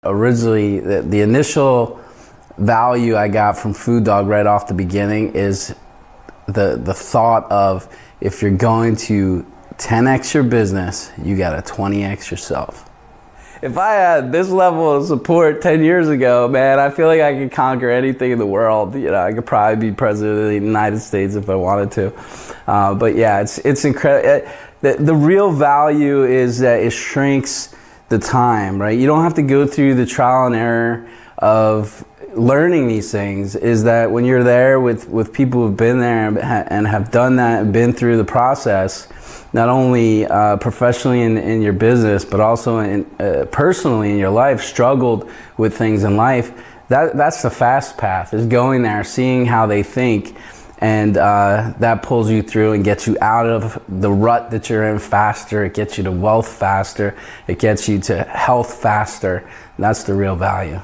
originally, the initial value I got from Food Dog right off the beginning is the thought of, if you're going to 10x your business, you got to 20x yourself. If I had this level of support 10 years ago, man, I feel like I could conquer anything in the world. You know, I could probably be president of the United States if I wanted to. But yeah, it's incredible. The real value is that it shrinks the time, right? You don't have to go through the trial and error of learning these things. Is that when you're there with people who've been there and have done that and been through the process, not only professionally in your business, but also personally in your life, struggled with things in life, that's the fast path, is going there, seeing how they think, and that pulls you through and gets you out of the rut that you're in faster. It gets you to wealth faster. It gets you to health faster. That's the real value.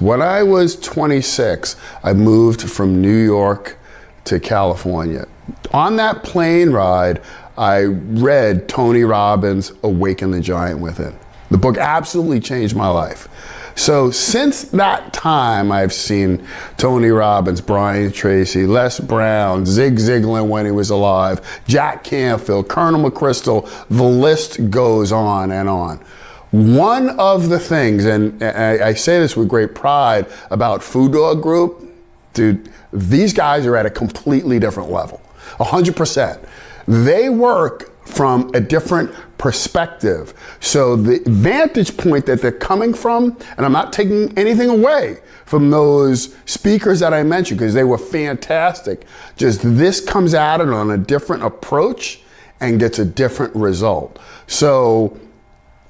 When I was 26, I moved from New York to California. On that plane ride, I read Tony Robbins' Awaken the Giant Within. The book absolutely changed my life. So since that time, I've seen Tony Robbins, Brian Tracy, Les Brown, Zig Ziglar when he was alive, Jack Canfield, Colonel McChrystal, the list goes on and on. One of the things, and I say this with great pride about Food Dog Group, dude, these guys are at a completely different level, 100%. They work from a different perspective. So the vantage point that they're coming from, and I'm not taking anything away from those speakers that I mentioned because they were fantastic, just this comes at it on a different approach and gets a different result. So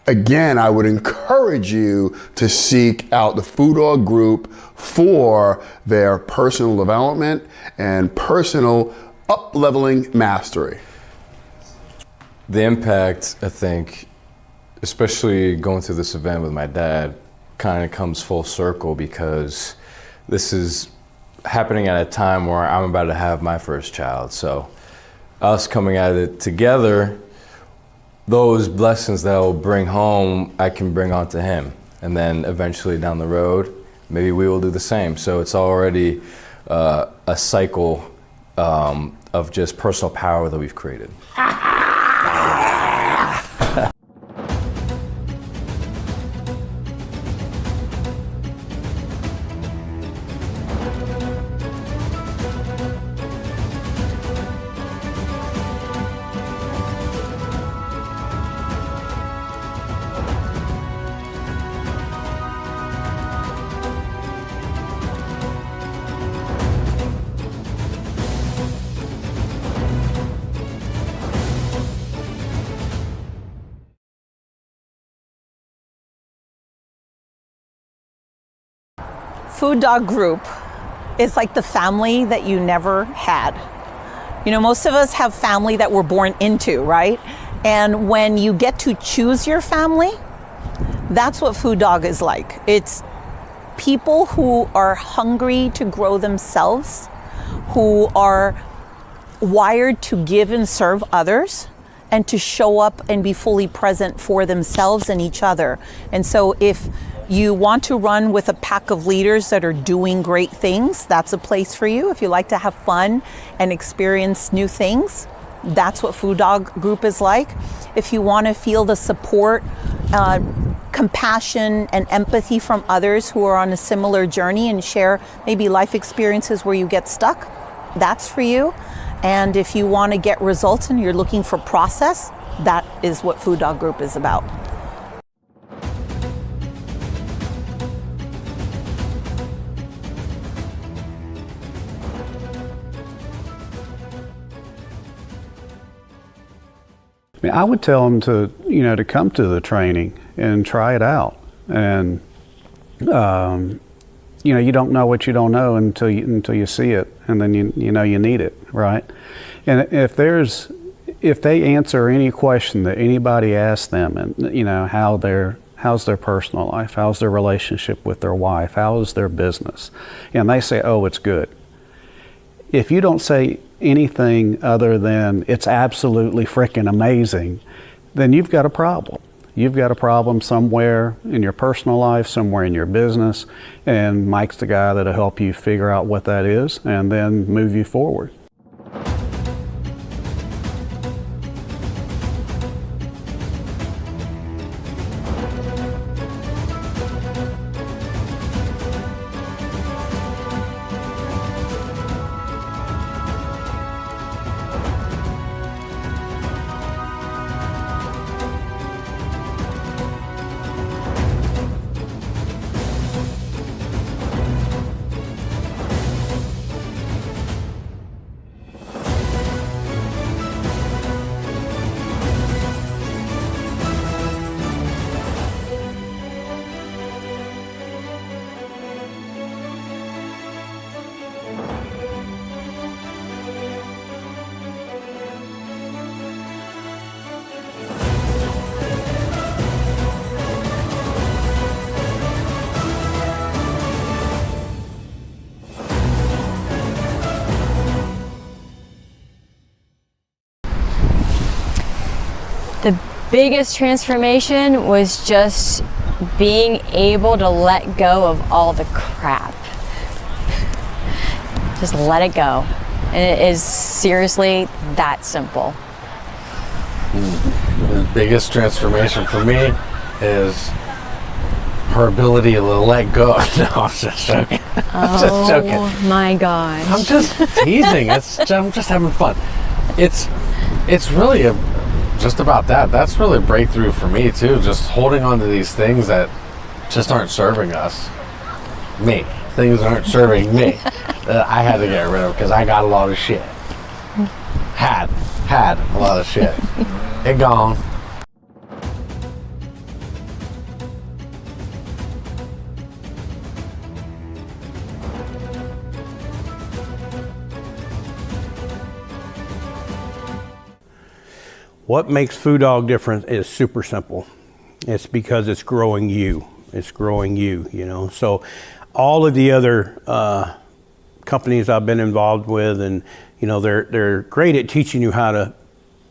again, I would encourage you to seek out the Food Dog Group for their personal development and personal up-leveling mastery. The impact, I think, especially going through this event with my dad, kind of comes full circle because this is happening at a time where I'm about to have my first child. So us coming at it together, those blessings that I'll bring home, I can bring on to him. And then eventually down the road, maybe we will do the same. So it's already a cycle of just personal power that we've created. Food Dog Group is like the family that you never had. You know, most of us have family that we're born into, right? And when you get to choose your family, that's what Food Dog is like. It's people who are hungry to grow themselves, who are wired to give and serve others, and to show up and be fully present for themselves and each other. And so if you want to run with a pack of leaders that are doing great things, that's a place for you. If you like to have fun and experience new things, That's what Food Dog Group is like. If you want to feel the support, compassion and empathy from others who are on a similar journey and share maybe life experiences where you get stuck, that's for you. And if you want to get results and you're looking for process, that is what Food Dog Group is about. I mean, I would tell them to, to come to the training and try it out. And, you don't know what you don't know until you see it, and then you know you need it, right? And if they answer any question that anybody asks them, and how's their personal life, how's their relationship with their wife, how is their business, and they say, oh, it's good. If you don't say anything other than it's absolutely freaking amazing, then you've got a problem. You've got a problem somewhere in your personal life, somewhere in your business, and Mike's the guy that'll help you figure out what that is and then move you forward. The biggest transformation was just being able to let go of all the crap. Just let it go. And it is seriously that simple. The biggest transformation for me is her ability to let go. No, I'm just joking. I'm just joking. Oh my gosh. I'm just teasing. I'm just having fun. It's really just about that. That's really a breakthrough for me too. Just holding on to these things that just aren't serving us. Me. Things aren't serving me. That I had to get rid of because I got a lot of shit. Had a lot of shit. It gone. What makes Food Dog different is super simple. It's because it's growing you. It's growing you, So all of the other companies I've been involved with, and they're great at teaching you how to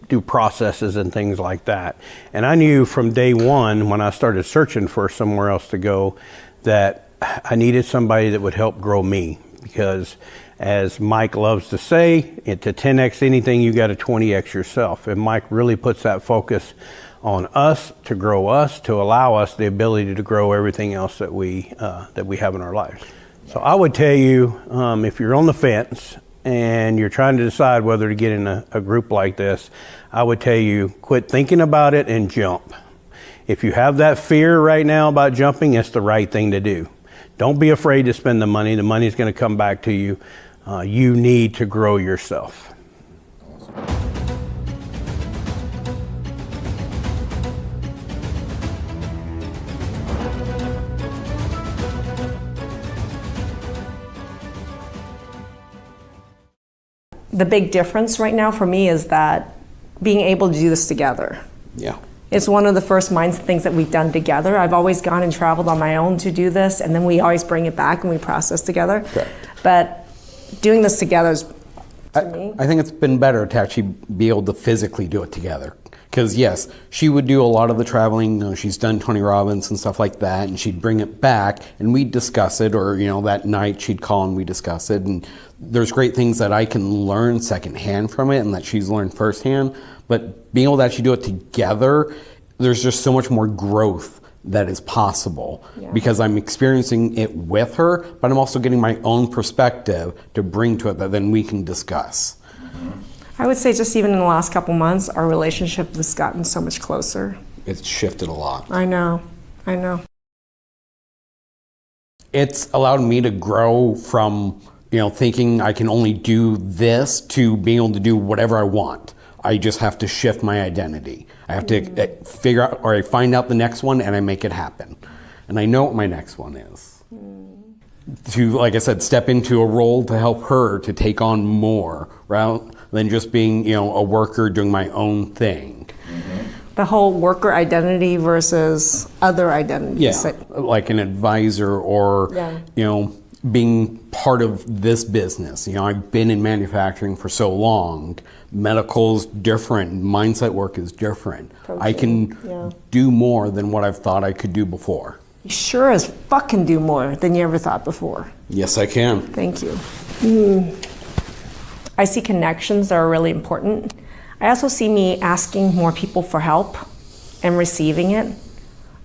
do processes and things like that. And I knew from day one when I started searching for somewhere else to go that I needed somebody that would help grow me, because as Mike loves to say, to 10x anything, you got to 20x yourself. And Mike really puts that focus on us, to grow us, to allow us the ability to grow everything else that we have in our lives. So I would tell you, if you're on the fence and you're trying to decide whether to get in a group like this, I would tell you, quit thinking about it and jump. If you have that fear right now about jumping, it's the right thing to do. Don't be afraid to spend the money. The money's going to come back to you. You need to grow yourself. The big difference right now for me is that being able to do this together. Yeah. It's one of the first mindset things that we've done together. I've always gone and traveled on my own to do this, and then we always bring it back and we process together. Okay. But doing this together is to me. I think it's been better to actually be able to physically do it together. Because yes, she would do a lot of the traveling. She's done Tony Robbins and stuff like that, and she'd bring it back, and we'd discuss it. Or that night she'd call and we discuss it. And there's great things that I can learn secondhand from it, and that she's learned firsthand. But being able to actually do it together, there's just so much more growth that is possible because I'm experiencing it with her, but I'm also getting my own perspective to bring to it that then we can discuss. I would say just even in the last couple months, our relationship has gotten so much closer. It's shifted a lot. I know. It's allowed me to grow from, thinking I can only do this to being able to do whatever I want. I just have to shift my identity. I have to figure out, or I find out the next one and I make it happen. And I know what my next one is. To, like I said, step into a role to help her to take on more, rather than just being, a worker doing my own thing. The whole worker identity versus other identities. Yeah, like an advisor or, being part of this business. I've been in manufacturing for so long. Medical's different. Mindset work is different. Coaching, I can do more than what I've thought I could do before. You sure as fuck can do more than you ever thought before. Yes, I can. Thank you. I see connections that are really important. I also see me asking more people for help and receiving it.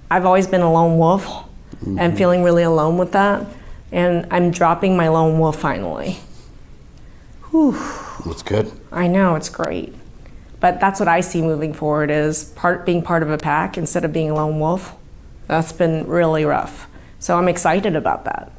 I've always been a lone wolf and feeling really alone with that. And I'm dropping my lone wolf finally. Whew. That's good. I know, it's great. But that's what I see moving forward is being part of a pack instead of being a lone wolf. That's been really rough. So I'm excited about that.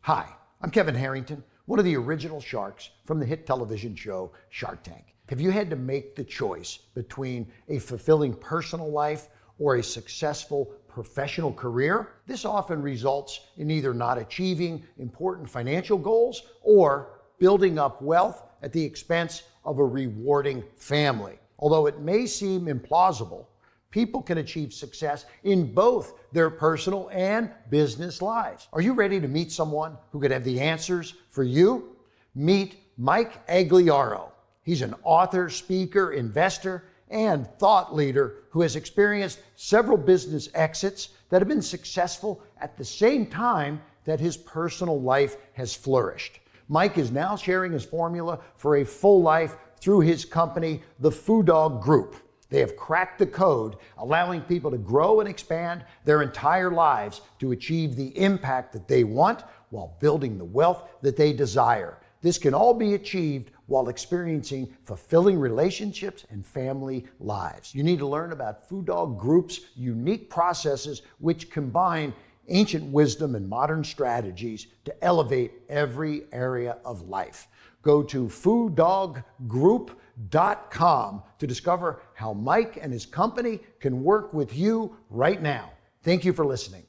Hi, I'm Kevin Harrington, one of the original sharks from the hit television show Shark Tank. Have you had to make the choice between a fulfilling personal life or a successful professional career? This often results in either not achieving important financial goals or building up wealth at the expense of a rewarding family. Although it may seem implausible, people can achieve success in both their personal and business lives. Are you ready to meet someone who could have the answers for you? Meet Mike Agliaro. He's an author, speaker, investor, and thought leader who has experienced several business exits that have been successful at the same time that his personal life has flourished. Mike is now sharing his formula for a full life through his company, the Food Dog Group. They have cracked the code, allowing people to grow and expand their entire lives to achieve the impact that they want while building the wealth that they desire. This can all be achieved while experiencing fulfilling relationships and family lives. You need to learn about Food Dog Group's unique processes, which combine ancient wisdom and modern strategies to elevate every area of life. Go to fooddoggroup.com to discover how Mike and his company can work with you right now. Thank you for listening.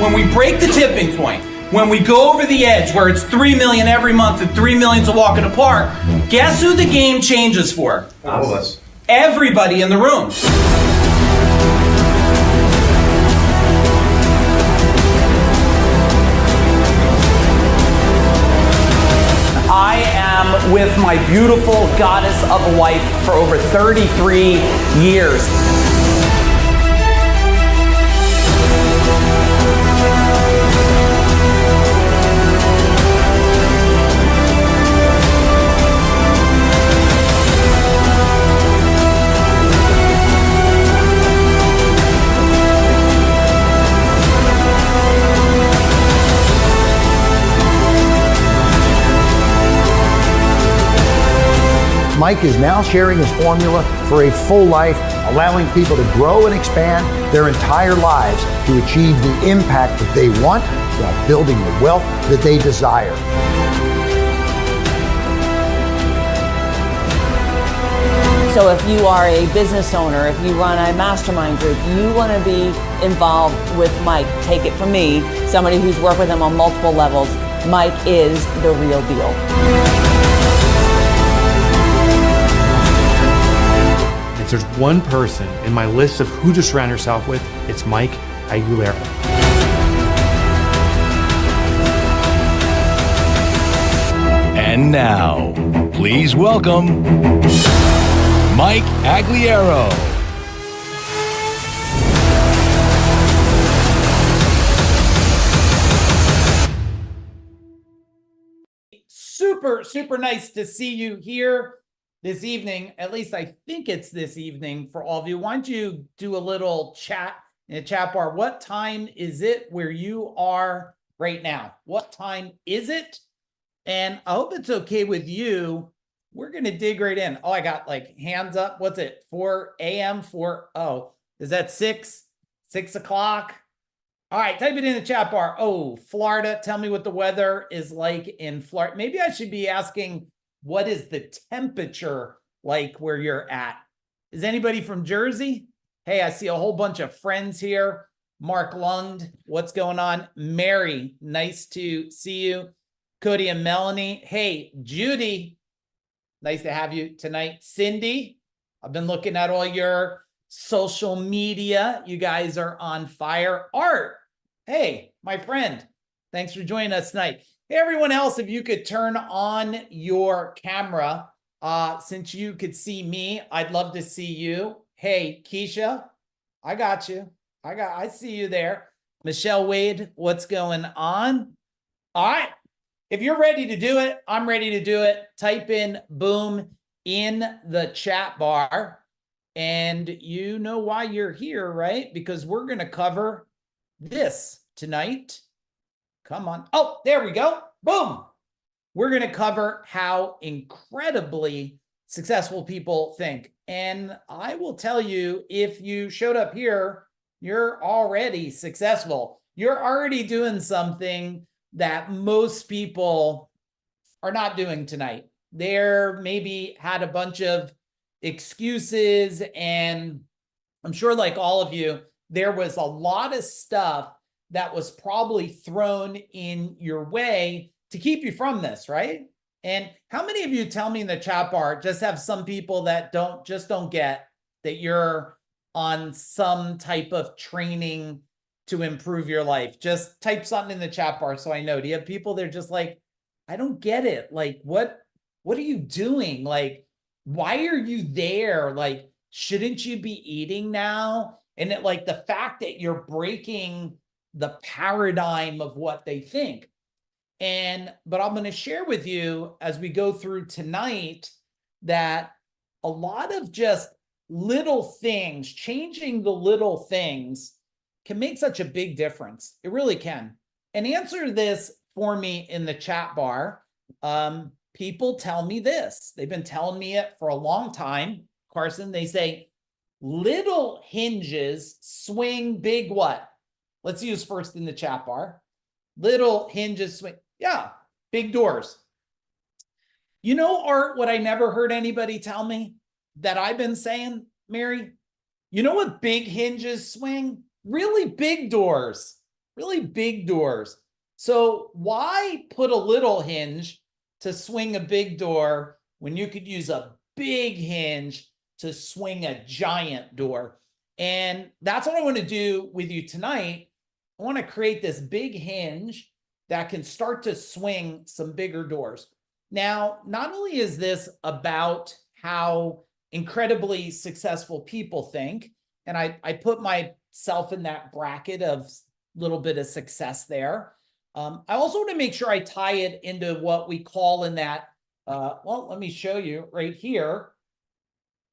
When we break the tipping point, when we go over the edge where it's 3 million every month and 3 million's a walk in the park, guess who the game changes for? All of us. Everybody in the room. my beautiful goddess of a wife for over 33 years. Mike is now sharing his formula for a full life, allowing people to grow and expand their entire lives to achieve the impact that they want while building the wealth that they desire. So if you are a business owner, if you run a mastermind group, you want to be involved with Mike. Take it from me, somebody who's worked with him on multiple levels. Mike is the real deal. If there's one person in my list of who to surround yourself with, it's Mike Aguilera. And now, please welcome Mike Aguilera. Super nice to see you here this evening. At least I think it's this evening for all of you. Why don't you do a little chat in the chat bar? What time is it where you are right now? What time is it? And I hope it's okay with you. We're going to dig right in. Oh, I got like hands up. What's it? 4 a.m. Is that 6 o'clock? All right, type it in the chat bar. Oh, Florida, tell me what the weather is like in Florida. Maybe I should be asking, what is the temperature like where you're at? Is anybody from Jersey? Hey, I see a whole bunch of friends here. Mark Lund, what's going on? Mary, nice to see you. Cody and Melanie. Hey, Judy, nice to have you tonight. Cindy, I've been looking at all your social media. You guys are on fire. Art, hey, my friend, thanks for joining us tonight. Hey, everyone else, if you could turn on your camera, since you could see me, I'd love to see you. Hey, Keisha, I got you. I see you there. Michelle Wade, what's going on? All right. If you're ready to do it, I'm ready to do it. Type in boom in the chat bar. And you know why you're here, right? Because we're going to cover this tonight. Come on. Oh, there we go. Boom. We're going to cover how incredibly successful people think. And I will tell you, if you showed up here, you're already successful. You're already doing something that most people are not doing tonight. They're maybe had a bunch of excuses, and I'm sure like all of you, there was a lot of stuff that was probably thrown in your way to keep you from this, right? And how many of you, tell me in the chat bar, just have some people that don't get that you're on some type of training to improve your life? Just type something in the chat bar so I know. Do you have people that are just like, I don't get it. Like, what are you doing? Like, why are you there? Like, shouldn't you be eating now? And it, like, the fact that you're breaking the paradigm of what they think. But I'm going to share with you as we go through tonight that a lot of just little things, changing the little things, can make such a big difference. It really can. And answer this for me in the chat bar. People tell me this. They've been telling me it for a long time. Carson, they say, little hinges swing big what? Let's use first in the chat bar. Little hinges swing. Yeah, big doors. You know, Art, what I never heard anybody tell me that I've been saying, Mary? You know what big hinges swing? Really big doors. Really big doors. So why put a little hinge to swing a big door when you could use a big hinge to swing a giant door? And that's what I want to do with you tonight. I want to create this big hinge that can start to swing some bigger doors. Now, not only is this about how incredibly successful people think, and I put myself in that bracket of little bit of success there. I also want to make sure I tie it into what we call in that, well, let me show you right here,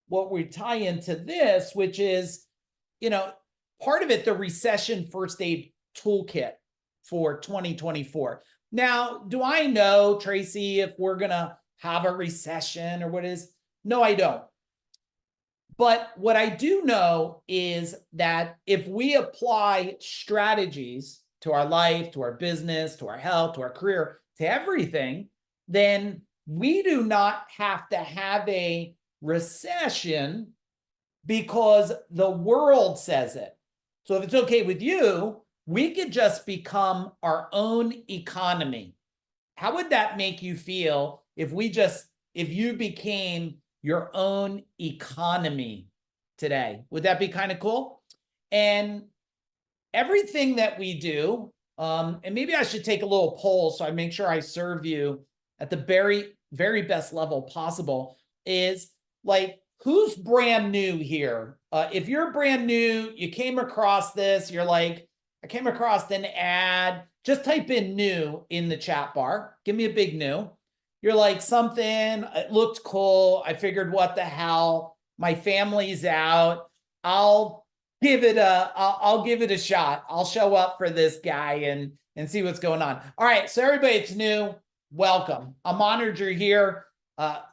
what we tie into this, which is, part of it, the recession first aid toolkit for 2024. Now, do I know, Tracy, if we're going to have a recession or what is? No, I don't. But what I do know is that if we apply strategies to our life, to our business, to our health, to our career, to everything, then we do not have to have a recession because the world says it. So if it's okay with you, we could just become our own economy. How would that make you feel if you became your own economy today? Would that be kind of cool? And everything that we do, and maybe I should take a little poll so I make sure I serve you at the very, very best level possible, is like, who's brand new here? If you're brand new, you came across this, you're like, I came across an ad, just type in new in the chat bar. Give me a big new. You're like, something, it looked cool. I figured, what the hell? My family's out. I'll give it a shot. I'll show up for this guy and see what's going on. All right, so everybody, it's new. Welcome. I'm honored you're here.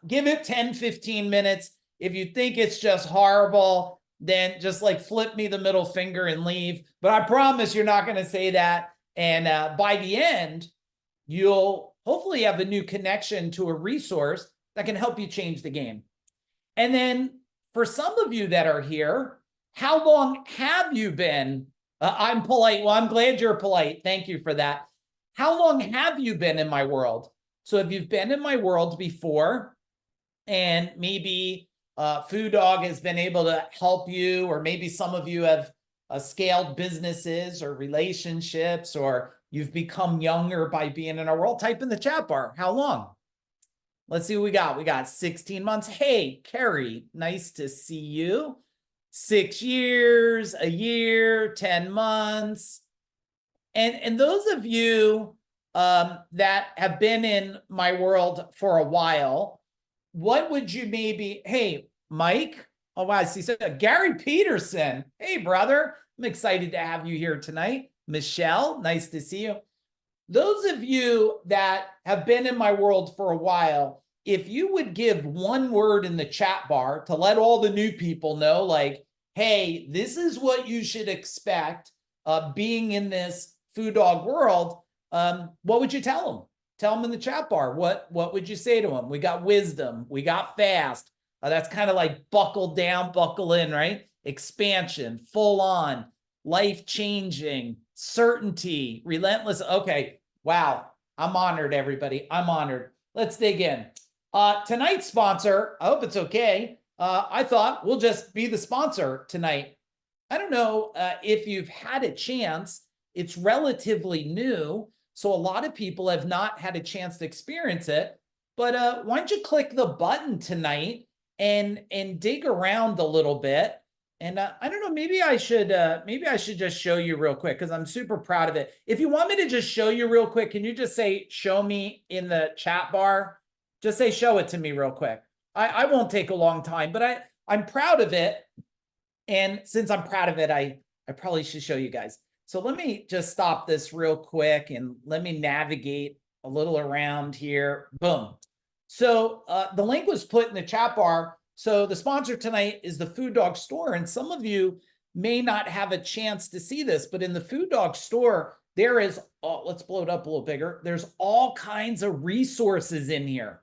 Give it 10, 15 minutes. If you think it's just horrible, then just like flip me the middle finger and leave. But I promise you're not going to say that. And by the end, you'll hopefully have a new connection to a resource that can help you change the game. And then for some of you that are here, how long have you been? I'm polite. Well, I'm glad you're polite. Thank you for that. How long have you been in my world? So if you've been in my world before, and maybe Food Dog has been able to help you, or maybe some of you have scaled businesses or relationships, or you've become younger by being in our world, type in the chat bar. How long? Let's see what we got. We got 16 months. Hey, Carrie, nice to see you. 6 years, a year, 10 months. And those of you that have been in my world for a while, what would you maybe, hey, Mike, oh, wow, I see. So Gary Peterson, hey, brother, I'm excited to have you here tonight. Michelle, nice to see you. Those of you that have been in my world for a while, if you would give one word in the chat bar to let all the new people know, like, hey, this is what you should expect being in this Food Dog world, what would you tell them? Tell them in the chat bar. What would you say to them? We got wisdom. We got fast. That's kind of like buckle down, buckle in, right? Expansion, full on, life-changing, certainty, relentless. Okay, wow. I'm honored, everybody. I'm honored. Let's dig in. Tonight's sponsor, I hope it's okay. I thought we'll just be the sponsor tonight. I don't know if you've had a chance. It's relatively new, so a lot of people have not had a chance to experience it. But why don't you click the button tonight and dig around a little bit? And I don't know, maybe I should just show you real quick, because I'm super proud of it. If you want me to just show you real quick, can you just say show me in the chat bar? Just say show it to me real quick. I won't take a long time, but I'm proud of it. And since I'm proud of it, I probably should show you guys. So let me just stop this real quick and let me navigate a little around here. Boom. So the link was put in the chat bar. So the sponsor tonight is the Food Dog Store. And some of you may not have a chance to see this, but in the Food Dog Store, there is, let's blow it up a little bigger. There's all kinds of resources in here.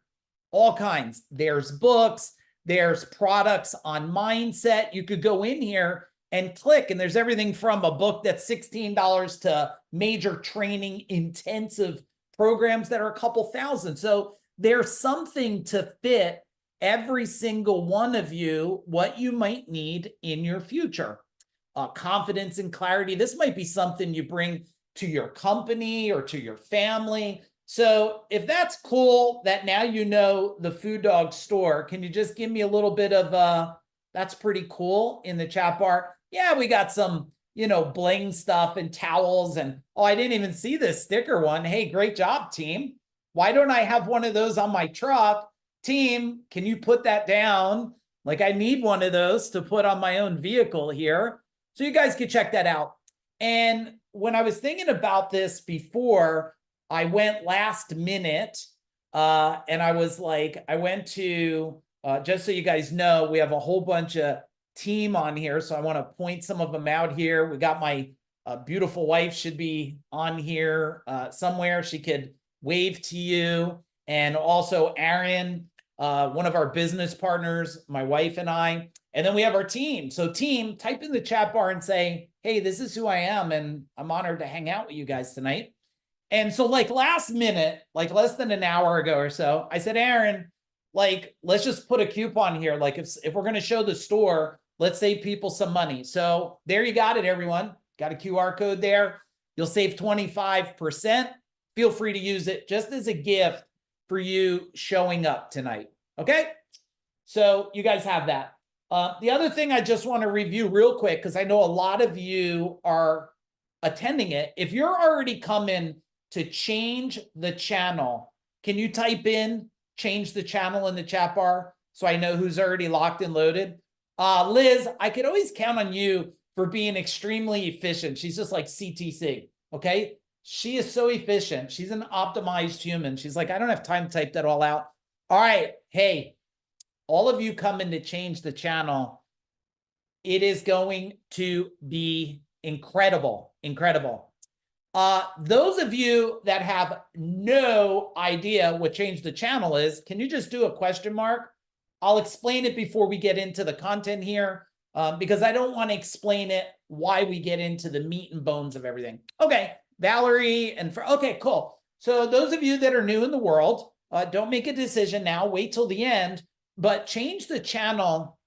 All kinds. There's books, there's products on mindset. You could go in here and click, and there's everything from a book that's $16 to major training intensive programs that are a couple thousand. So there's something to fit every single one of you, what you might need in your future. Confidence and clarity. This might be something you bring to your company or to your family. So if that's cool that now you know the Food Dog store, can you just give me a little bit of that's pretty cool in the chat bar? Yeah, we got some, bling stuff and towels and, oh, I didn't even see this sticker one. Hey, great job, team. Why don't I have one of those on my truck? Team, can you put that down? Like I need one of those to put on my own vehicle here. So you guys can check that out. And when I was thinking about this before, I went last minute and I was like, I went to, just so you guys know, we have a whole bunch of team on here. So I want to point some of them out here. We got my beautiful wife should be on here somewhere. She could wave to you. And also Aaron, one of our business partners, my wife and I. And then we have our team. So team, type in the chat bar and say, hey, this is who I am. And I'm honored to hang out with you guys tonight. And so like last minute, like less than an hour ago or so, I said, Aaron, like, let's just put a coupon here. Like if we're going to show the store, let's save people some money. So there you got it, everyone. Got a QR code there. You'll save 25%. Feel free to use it just as a gift for you showing up tonight. Okay. So you guys have that. The other thing I just want to review real quick, because I know a lot of you are attending it. If you're already coming to change the channel, can you type in change the channel in the chat bar so I know who's already locked and loaded? Liz, I could always count on you for being extremely efficient. She's just like CTC, okay? She is so efficient. She's an optimized human. She's like, I don't have time to type that all out. All right, hey, all of you come in to change the channel. It is going to be incredible, incredible. Those of you that have no idea what change the channel is, can you just do a question mark? I'll explain it before we get into the content here, because I don't want to explain it why we get into the meat and bones of everything. Okay, Valerie okay, cool. So those of you that are new in the world, don't make a decision now, wait till the end, but change the channel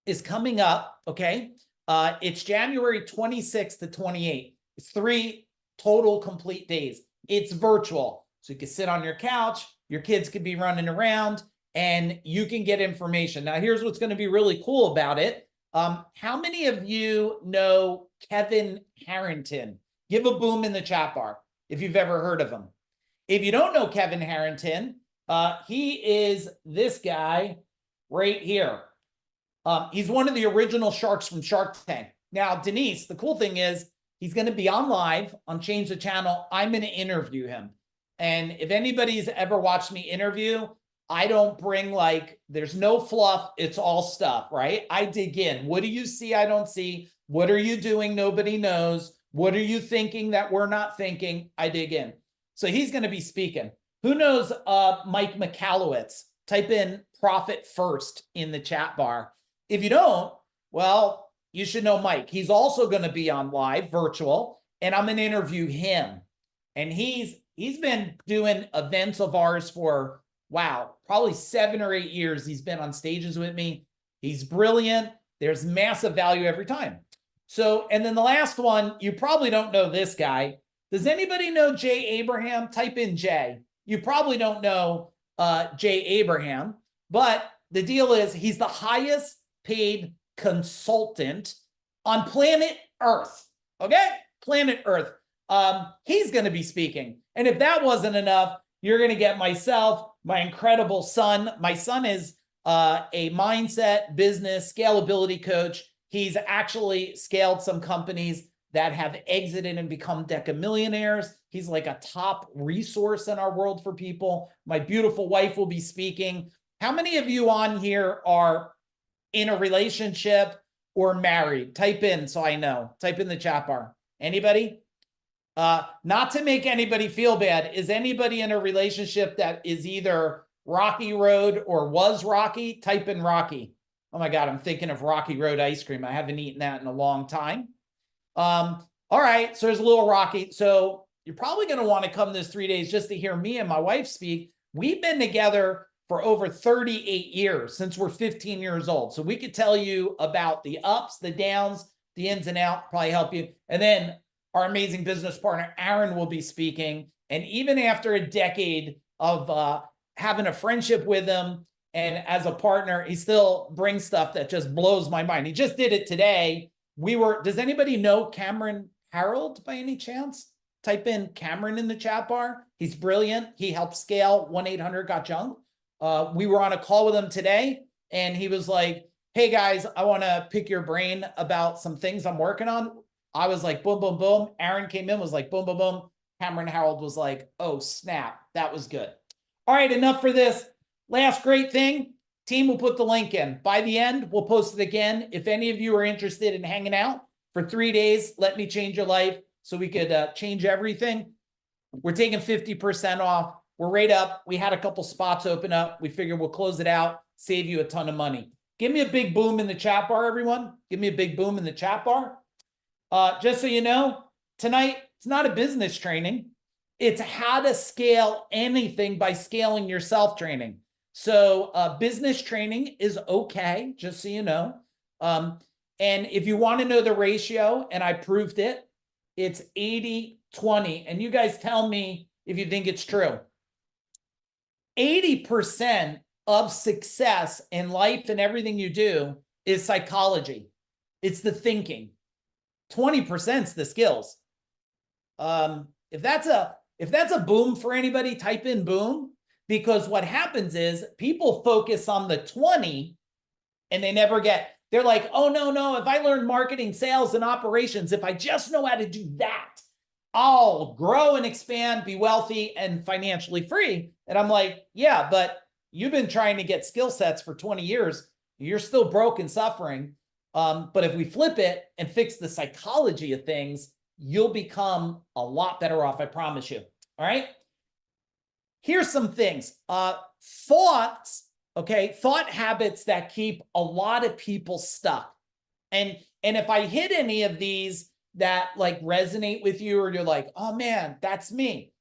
is coming up, okay? It's January 26th to 28th. It's 3 total complete days. It's virtual. So you can sit on your couch, your kids could be running around, and you can get information. Now, here's what's going to be really cool about it. How many of you know Kevin Harrington? Give a boom in the chat bar if you've ever heard of him. If you don't know Kevin Harrington, he is this guy right here. He's one of the original sharks from Shark Tank. Now, Denise, the cool thing is he's going to be on live on Change the Channel. I'm going to interview him. And if anybody's ever watched me interview, I don't bring there's no fluff. It's all stuff, right? I dig in. What do you see I don't see? What are you doing nobody knows? What are you thinking that we're not thinking? I dig in. So he's going to be speaking. Who knows Mike Michalowicz? Type in Profit First in the chat bar. If you don't, well, you should know Mike. He's also going to be on live, virtual, and I'm going to interview him. And he's been doing events of ours for, wow, probably 7 or 8 years. He's been on stages with me. He's brilliant. There's massive value every time. So, and then the last one, you probably don't know this guy. Does anybody know Jay Abraham? Type in Jay. You probably don't know Jay Abraham, but the deal is he's the highest paid consultant on planet Earth. Okay? Planet Earth. He's going to be speaking. And if that wasn't enough, you're going to get myself, my incredible son. My son is a mindset, business, scalability coach. He's actually scaled some companies that have exited and become decamillionaires. He's like a top resource in our world for people. My beautiful wife will be speaking. How many of you on here are in a relationship or married? Type in so I know. Type in the chat bar. Anybody? Not to make anybody feel bad. Is anybody in a relationship that is either rocky road or was rocky? Type in rocky. Oh my God, I'm thinking of Rocky Road ice cream. I haven't eaten that in a long time. All right, so there's a little rocky. So you're probably going to want to come this 3 days just to hear me and my wife speak. We've been together for over 38 years, since we're 15 years old. So we could tell you about the ups, the downs, the ins and outs, probably help you. And then our amazing business partner, Aaron, will be speaking. And even after a decade of having a friendship with him and as a partner, he still brings stuff that just blows my mind. He just did it today. Does anybody know Cameron Harold by any chance? Type in Cameron in the chat bar. He's brilliant. He helped scale 1-800-GOT-JUNK. We were on a call with him today, and he was like, hey guys, I want to pick your brain about some things I'm working on. I was like, boom, boom, boom. Aaron came in, was like, boom, boom, boom. Cameron Harold was like, oh, snap. That was good. All right, enough for this. Last great thing, team will put the link in. By the end, we'll post it again. If any of you are interested in hanging out for 3 days, let me change your life so we could change everything. We're taking 50% off. We're right up. We had a couple spots open up. We figured we'll close it out, save you a ton of money. Give me a big boom in the chat bar, everyone. Give me a big boom in the chat bar. Just so you know, tonight, it's not a business training. It's how to scale anything by scaling yourself training. So business training is okay, just so you know. And if you want to know the ratio, and I proved it, it's 80-20. And you guys tell me if you think it's true. 80% of success in life and everything you do is psychology. It's the thinking. 20% is the skills. If that's a boom for anybody, type in boom, because what happens is people focus on the 20 and they never they're like, oh no, if I learn marketing, sales, and operations, if I just know how to do that, I'll grow and expand, be wealthy and financially free. And I'm like, yeah, but you've been trying to get skill sets for 20 years. You're still broke and suffering. But if we flip it and fix the psychology of things, you'll become a lot better off, I promise you. All right. Here's some things. Thoughts, okay? Thought habits that keep a lot of people stuck. And if I hit any of these that like resonate with you, or you're like, oh man, that's me.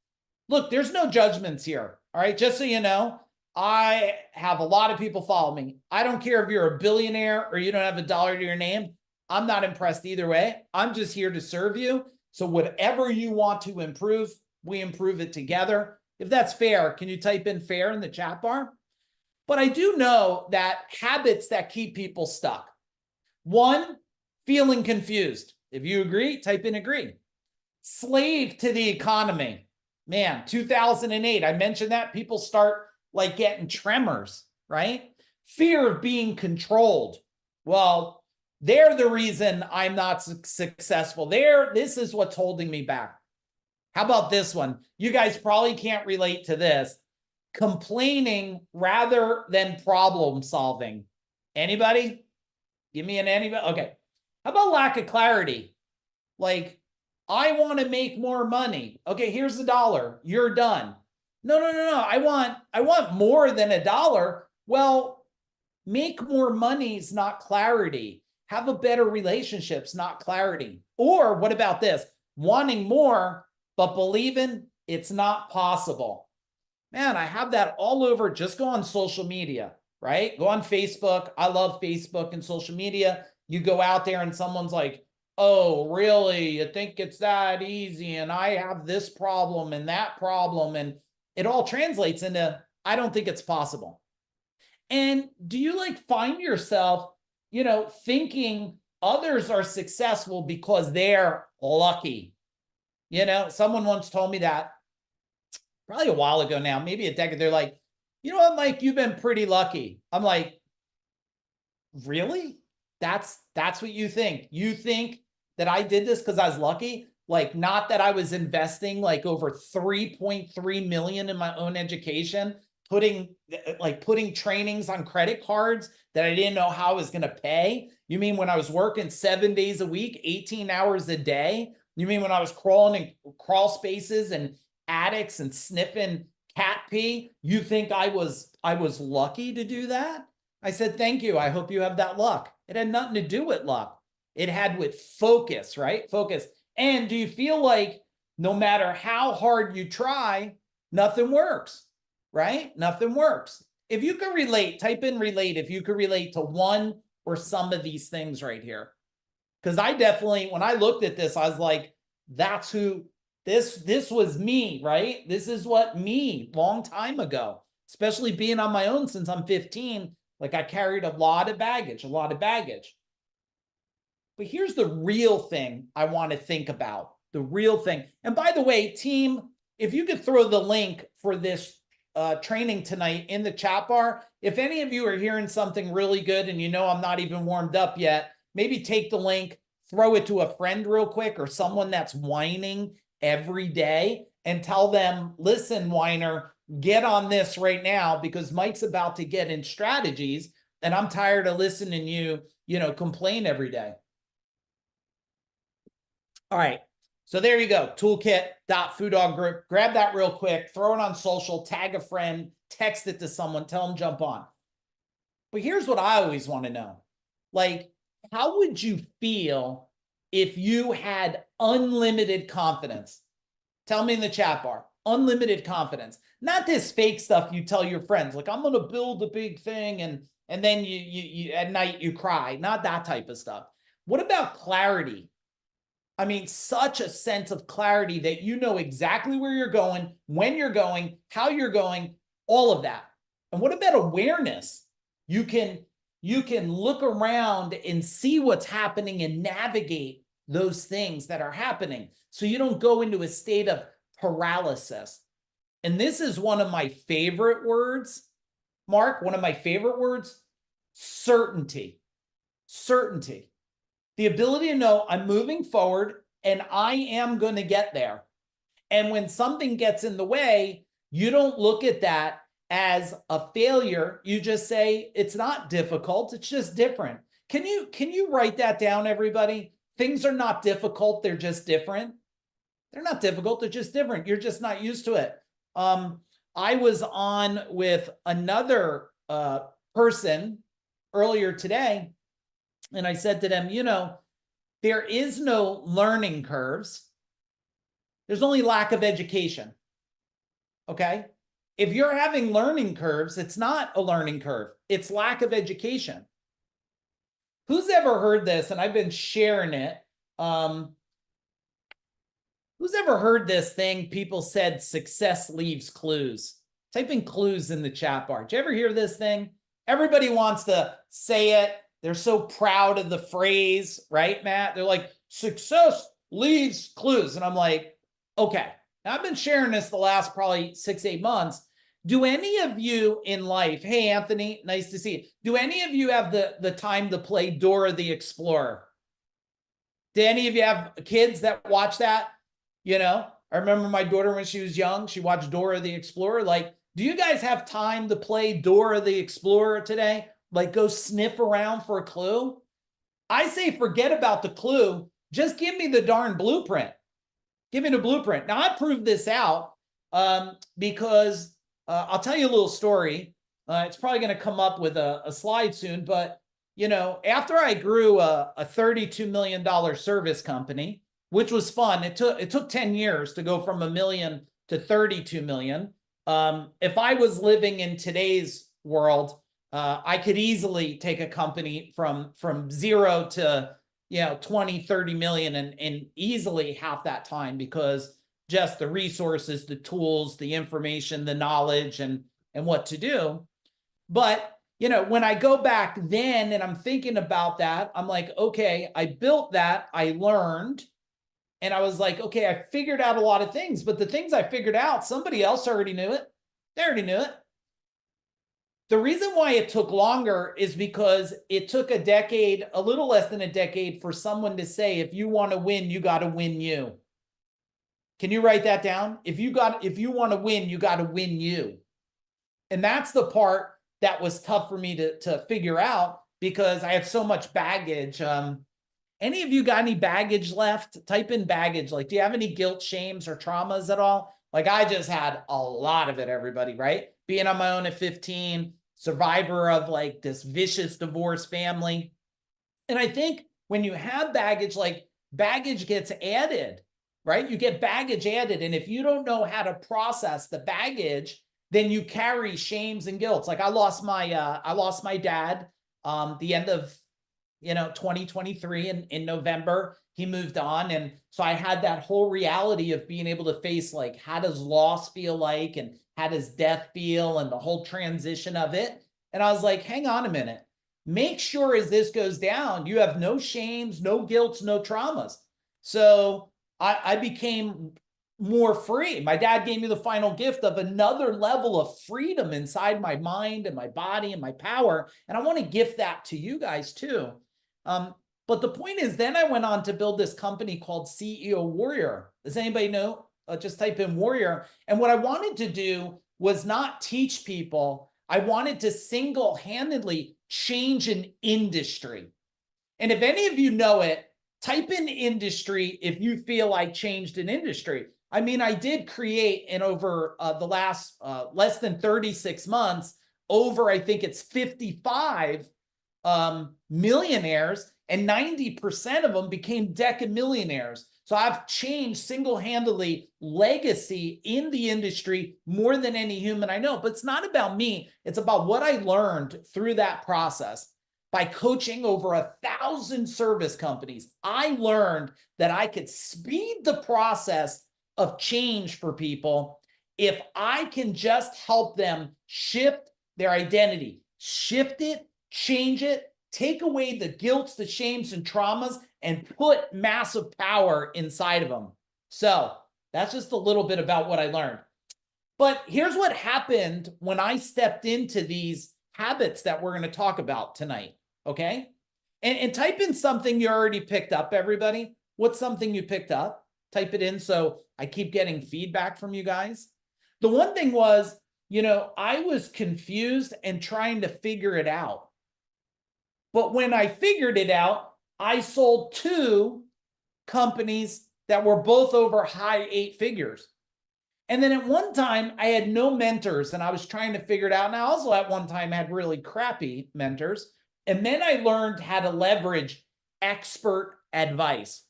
Look, there's no judgments here. All right. Just so you know, I have a lot of people follow me. I don't care if you're a billionaire or you don't have a dollar to your name. I'm not impressed either way. I'm just here to serve you. So whatever you want to improve, we improve it together. If that's fair, can you type in fair in the chat bar? But I do know that habits that keep people stuck. One, feeling confused. If you agree, type in agree. Slave to the economy. Man, 2008, I mentioned that. People start like getting tremors, right? Fear of being controlled. Well, they're the reason I'm not successful. This is what's holding me back. How about this one? You guys probably can't relate to this. Complaining rather than problem solving. Anybody? Give me an anybody. Okay. How about lack of clarity? Like, I want to make more money. Okay, here's $1. You're done. No. I want more than $1. Well, make more money is not clarity. Have a better relationships, not clarity. Or what about this? Wanting more, but believing it's not possible. Man, I have that all over. Just go on social media, right? Go on Facebook. I love Facebook and social media. You go out there and someone's like, oh, really? You think it's that easy? And I have this problem and that problem. And it all translates into, I don't think it's possible. And do you like find yourself, thinking others are successful because they're lucky? Someone once told me that probably a while ago now, maybe a decade. They're like, you know what, Mike, you've been pretty lucky. I'm like, really? That's what you think? You think that I did this because I was lucky? Like, not that I was investing like over 3.3 million in my own education, putting trainings on credit cards that I didn't know how I was going to pay. You mean when I was working 7 days a week, 18 hours a day? You mean when I was crawling in crawl spaces and attics and sniffing cat pee? You think I was lucky to do that? I said, thank you. I hope you have that luck. It had nothing to do with luck. It had with focus, right? Focus. And do you feel like no matter how hard you try, nothing works, right? Nothing works. If you could relate, type in relate if you could relate to one or some of these things right here. Because I definitely, when I looked at this, I was like, that's who This was me, right? This is what me long time ago, especially being on my own since I'm 15. Like I carried a lot of baggage, a lot of baggage. But here's the real thing I want to think about, the real thing. And by the way, team, if you could throw the link for this training tonight in the chat bar, if any of you are hearing something really good and you know I'm not even warmed up yet, maybe take the link, throw it to a friend real quick or someone that's whining every day and tell them, listen, whiner, get on this right now because Mike's about to get in strategies and I'm tired of listening to you complain every day. All right, so there you go, toolkit.fooddog.group. Grab that real quick, throw it on social, tag a friend, text it to someone, tell them jump on. But here's what I always want to know. Like, how would you feel if you had unlimited confidence? Tell me in the chat bar, unlimited confidence. Not this fake stuff you tell your friends, like I'm going to build a big thing and then you at night you cry. Not that type of stuff. What about clarity? I mean, such a sense of clarity that you know exactly where you're going, when you're going, how you're going, all of that. And what about awareness? You can look around and see what's happening and navigate those things that are happening so you don't go into a state of paralysis. And this is one of my favorite words, Mark, one of my favorite words, certainty. Certainty. The ability to know I'm moving forward and I am going to get there. And when something gets in the way, you don't look at that as a failure. You just say, it's not difficult. It's just different. Can you write that down, everybody? Things are not difficult. They're just different. They're not difficult. They're just different. You're just not used to it. I was on with another person earlier today, and I said to them, there is no learning curves. There's only lack of education. Okay? If you're having learning curves, it's not a learning curve. It's lack of education. Who's ever heard this? And I've been sharing it. Who's ever heard this thing? People said success leaves clues. Type in clues in the chat bar. Did you ever hear this thing? Everybody wants to say it. They're so proud of the phrase, right, Matt? They're like, success leaves clues. And I'm like, okay. Now, I've been sharing this the last probably 6-8 months. Do any of you in life, hey, Anthony, nice to see you. Do any of you have the time to play Dora the Explorer? Do any of you have kids that watch that? I remember my daughter when she was young, she watched Dora the Explorer. Like, do you guys have time to play Dora the Explorer today? Like, go sniff around for a clue? I say forget about the clue. Just give me the darn blueprint. Give me the blueprint. Now, I proved this out because I'll tell you a little story. It's probably going to come up with a slide soon. But, after I grew a $32 million service company, which was fun. It took 10 years to go from $1 million to 32 million. If I was living in today's world, I could easily take a company from 0 to 20, 30 million in easily half that time because just the resources, the tools, the information, the knowledge, and what to do. But when I go back then and I'm thinking about that, I'm like, okay, I built that, I learned. And I was like, okay, I figured out a lot of things, but the things I figured out, somebody else already knew it. They already knew it. The reason why it took longer is because it took a decade, a little less than a decade, for someone to say, if you want to win, you got to win you. Can you write that down? If you want to win, you got to win you. And that's the part that was tough for me to figure out because I had so much baggage. Any of you got any baggage left? Type in baggage. Like, do you have any guilt, shames, or traumas at all? Like, I just had a lot of it, everybody, right? Being on my own at 15, survivor of like this vicious divorce family. And I think when you have baggage, like baggage gets added, right? You get baggage added. And if you don't know how to process the baggage, then you carry shames and guilts. Like I lost my dad the end of 2023 in November, he moved on. And so I had that whole reality of being able to face, like, how does loss feel like, and how does death feel, and the whole transition of it. And I was like, hang on a minute. Make sure as this goes down, you have no shames, no guilts, no traumas. So I became more free. My dad gave me the final gift of another level of freedom inside my mind and my body and my power. And I want to gift that to you guys too. But the point is, then I went on to build this company called CEO Warrior. Does anybody know? Just type in Warrior. And what I wanted to do was not teach people. I wanted to single-handedly change an industry. And if any of you know it, type in industry if you feel I changed an industry. I mean, I did create in over the last less than 36 months, over, I think it's 55 millionaires, and 90% of them became decamillionaires. So I've changed single-handedly legacy in the industry more than any human I know. But it's not about me. It's about what I learned through that process. By coaching over 1,000 service companies, I learned that I could speed the process of change for people if I can just help them shift their identity, shift it, change it, take away the guilt, the shames, and traumas, and put massive power inside of them. So that's just a little bit about what I learned. But here's what happened when I stepped into these habits that we're going to talk about tonight, okay? And type in something you already picked up, everybody. What's something you picked up? Type it in so I keep getting feedback from you guys. The one thing was, I was confused and trying to figure it out. But when I figured it out, I sold 2 companies that were both over high 8 figures. And then at one time, I had no mentors and I was trying to figure it out. And I also at one time had really crappy mentors. And then I learned how to leverage expert advice,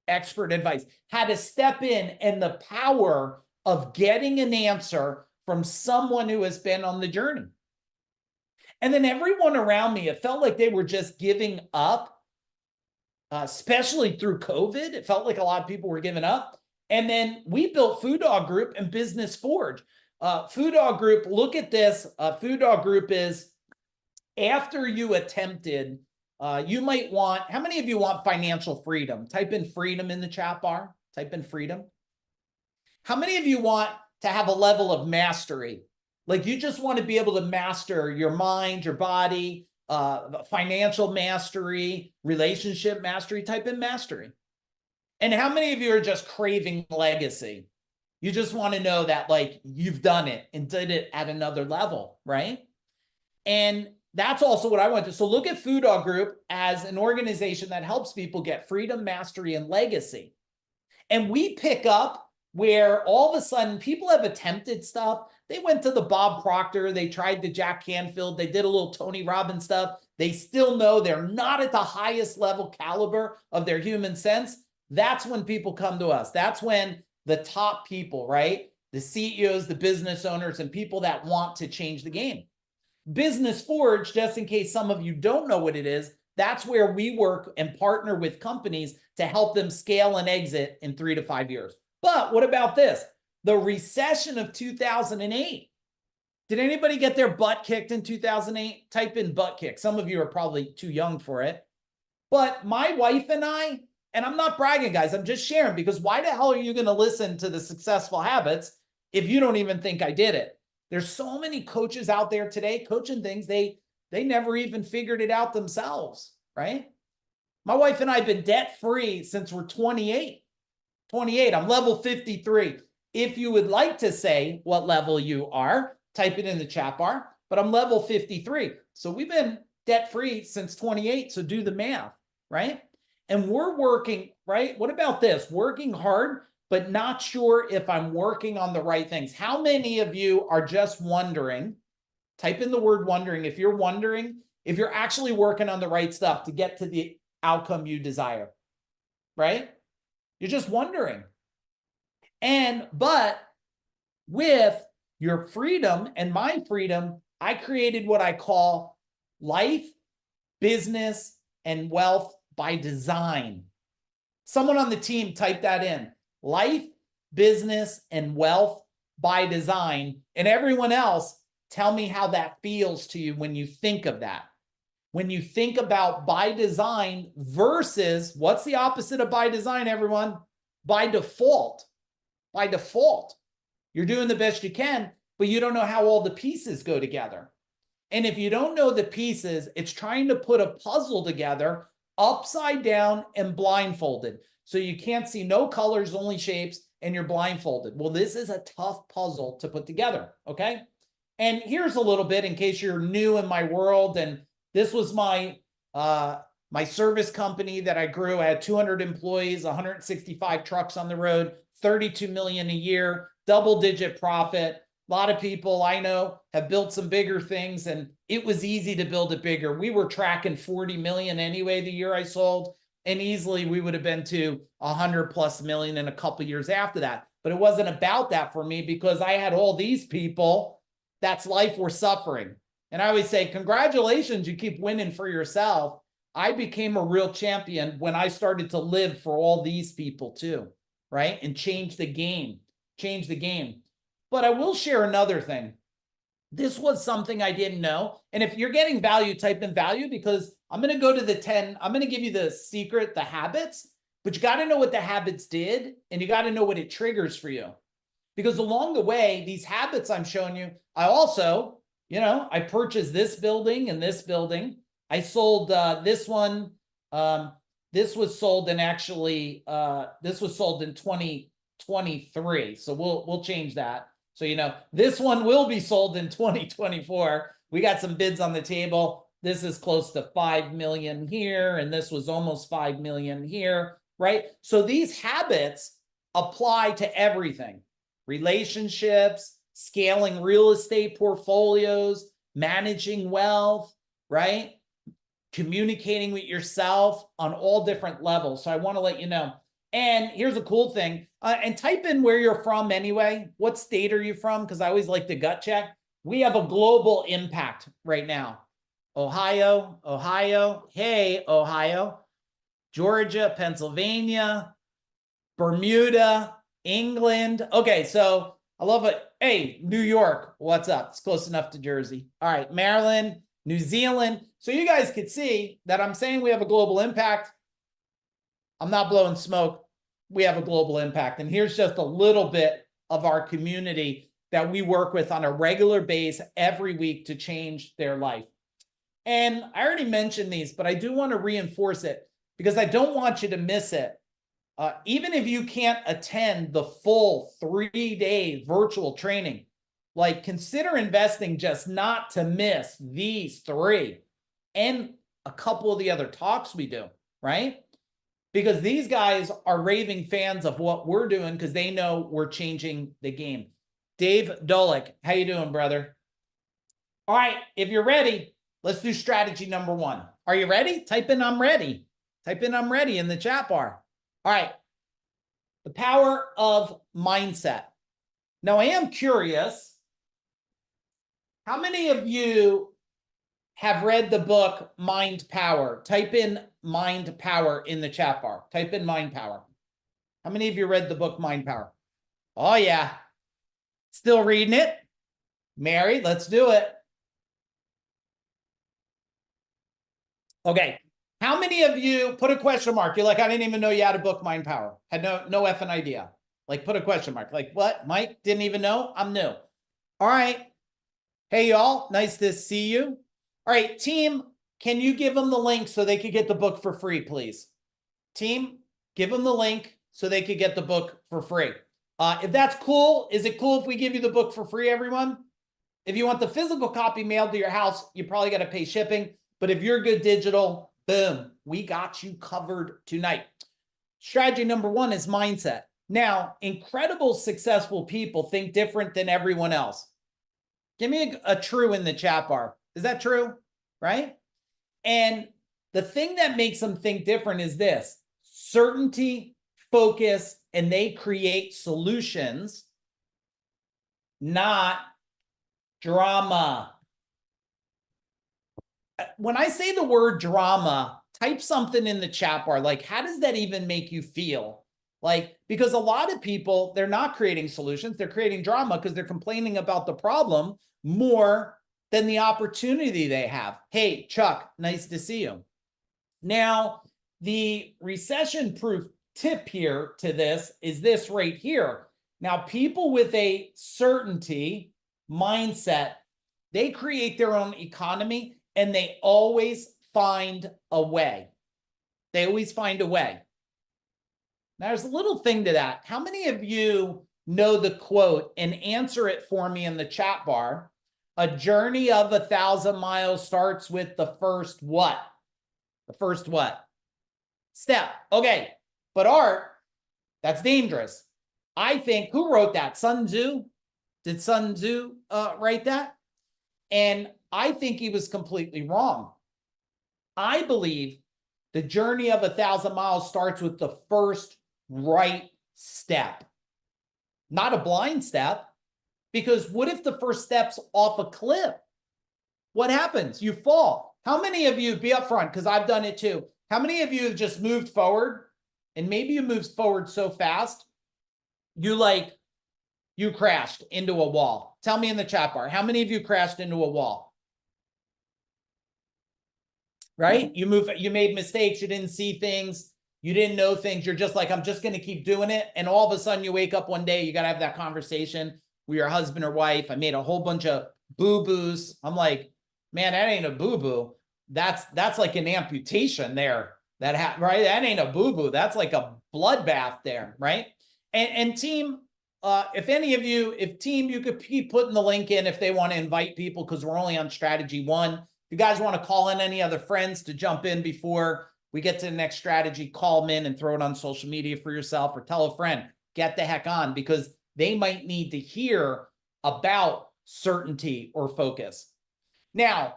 how to step in, and the power of getting an answer from someone who has been on the journey. And then everyone around me, it felt like they were just giving up, especially through COVID. It felt like a lot of people were giving up. And then we built Food Dog Group and Business Forge. Food Dog Group, look at this. Food Dog Group is, after you attempted, you might want, how many of you want financial freedom? Type in freedom in the chat bar. Type in freedom. How many of you want to have a level of mastery? Like, you just want to be able to master your mind, your body, financial mastery, relationship mastery. Type in mastery. And how many of you are just craving legacy? You just want to know that, like, you've done it and did it at another level, right? And that's also what I want to. So look at Food Dog Group as an organization that helps people get freedom, mastery, and legacy. And we pick up where all of a sudden people have attempted stuff. They went to the Bob Proctor, they tried the Jack Canfield, they did a little Tony Robbins stuff. They still know they're not at the highest level caliber of their human sense. That's when people come to us. That's when the top people, right? The CEOs, the business owners, and people that want to change the game. Business Forge, just in case some of you don't know what it is, that's where we work and partner with companies to help them scale and exit in 3 to 5 years. But what about this? The recession of 2008. Did anybody get their butt kicked in 2008? Type in butt kick. Some of you are probably too young for it. But my wife and I, and I'm not bragging, guys, I'm just sharing, because why the hell are you going to listen to the successful habits if you don't even think I did it? There's so many coaches out there today coaching things they never even figured it out themselves, right? My wife and I have been debt-free since we're 28. I'm level 53. If you would like to say what level you are, type it in the chat bar, but I'm level 53. So we've been debt-free since 28, so do the math, right? And we're working, right? What about this? Working hard, but not sure if I'm working on the right things. How many of you are just wondering? Type in the word wondering. If you're wondering if you're actually working on the right stuff to get to the outcome you desire, right? You're just wondering. But with your freedom and my freedom, I created what I call life, business, and wealth by design. Someone on the team type that in. Life, business, and wealth by design. And everyone else, tell me how that feels to you when you think of that. When you think about by design versus, what's the opposite of by design, everyone? By default. By default. You're doing the best you can, but you don't know how all the pieces go together. And if you don't know the pieces, it's trying to put a puzzle together upside down and blindfolded. So you can't see no colors, only shapes, and you're blindfolded. Well, this is a tough puzzle to put together, okay? And here's a little bit in case you're new in my world. And this was my my service company that I grew. I had 200 employees, 165 trucks on the road, 32 million a year, double-digit profit. A lot of people I know have built some bigger things, and it was easy to build it bigger. We were tracking 40 million anyway the year I sold, and easily we would have been to 100+ million in a couple years after that. But it wasn't about that for me because I had all these people, that's life, were suffering. And I always say, congratulations, you keep winning for yourself. I became a real champion when I started to live for all these people too, right? And change the game, change the game. But I will share another thing. This was something I didn't know. And if you're getting value, type in value, because I'm going to go to the 10. I'm going to give you the secret, the habits, but you got to know what the habits did, and you got to know what it triggers for you. Because along the way, these habits I'm showing you, I also, I purchased this building and this building. I sold this one. This was sold in this was sold in 2023. So we'll change that. So, this one will be sold in 2024. We got some bids on the table. This is close to 5 million here, and this was almost 5 million here, right? So these habits apply to everything. Relationships, scaling real estate portfolios, managing wealth, right? Communicating with yourself on all different levels. So I want to let you know. And here's a cool thing. And type in where you're from anyway. What state are you from? Because I always like to gut check. We have a global impact right now. Ohio. Hey, Ohio. Georgia, Pennsylvania, Bermuda, England. Okay, so I love it. Hey, New York, what's up? It's close enough to Jersey. All right, Maryland, New Zealand. So you guys could see that I'm saying we have a global impact. I'm not blowing smoke. We have a global impact. And here's just a little bit of our community that we work with on a regular basis every week to change their life. And I already mentioned these, but I do want to reinforce it because I don't want you to miss it. Even if you can't attend the full 3-day virtual training, consider investing just not to miss these 3 and a couple of the other talks we do, right? Because these guys are raving fans of what we're doing because they know we're changing the game. Dave Dolick, how you doing, brother? All right, if you're ready, let's do strategy number 1. Are you ready? Type in I'm ready. Type in I'm ready in the chat bar. All right, the power of mindset. Now, I am curious, how many of you have read the book Mind Power? Type in Mind Power in the chat bar. Type in Mind Power. How many of you read the book Mind Power? Oh, yeah. Still reading it? Mary, let's do it. Okay. How many of you put a question mark? You're like, I didn't even know you had a book, Mind Power. Had no effing idea. Put a question mark. What? Mike, didn't even know? I'm new. All right. Hey, y'all. Nice to see you. All right, team, can you give them the link so they could get the book for free, please? Team, give them the link so they could get the book for free. If that's cool, is it cool if we give you the book for free, everyone? If you want the physical copy mailed to your house, you probably got to pay shipping. But if you're good digital, boom, we got you covered tonight. Strategy number 1 is mindset. Now, incredible, successful people think different than everyone else. Give me a true in the chat bar. Is that true? Right? And the thing that makes them think different is this: certainty, focus, and they create solutions, not drama. When I say the word drama, type something in the chat bar. Like, how does that even make you feel? Like, because a lot of people, they're not creating solutions. They're creating drama because they're complaining about the problem more than the opportunity they have. Hey, Chuck, nice to see you. Now, the recession-proof tip here to this is this right here. Now, people with a certainty mindset, they create their own economy and they always find a way. They always find a way. Now, there's a little thing to that. How many of you know the quote and answer it for me in the chat bar? A journey of 1,000 miles starts with the first what? The first what? Step. Okay. But Art, that's dangerous. I think, who wrote that? Sun Tzu? Did Sun Tzu write that? And I think he was completely wrong. I believe the journey of 1,000 miles starts with the first right step, not a blind step. Because what if the first step's off a cliff? What happens? You fall. How many of you, be upfront, because I've done it too. How many of you have just moved forward and maybe you moved forward so fast, you crashed into a wall? Tell me in the chat bar, how many of you crashed into a wall? Right? You made mistakes, you didn't see things, you didn't know things, you're just like, I'm just going to keep doing it. And all of a sudden you wake up one day, you got to have that conversation with your husband or wife. I made a whole bunch of boo-boos. I'm like, man, that ain't a boo-boo. That's like an amputation there. Right? That ain't a boo-boo. That's like a bloodbath there, right? And team, if team, you could keep putting the link in if they want to invite people, because we're only on strategy 1. If you guys want to call in any other friends to jump in before we get to the next strategy, call them in and throw it on social media for yourself, or tell a friend, get the heck on, because they might need to hear about certainty or focus. Now,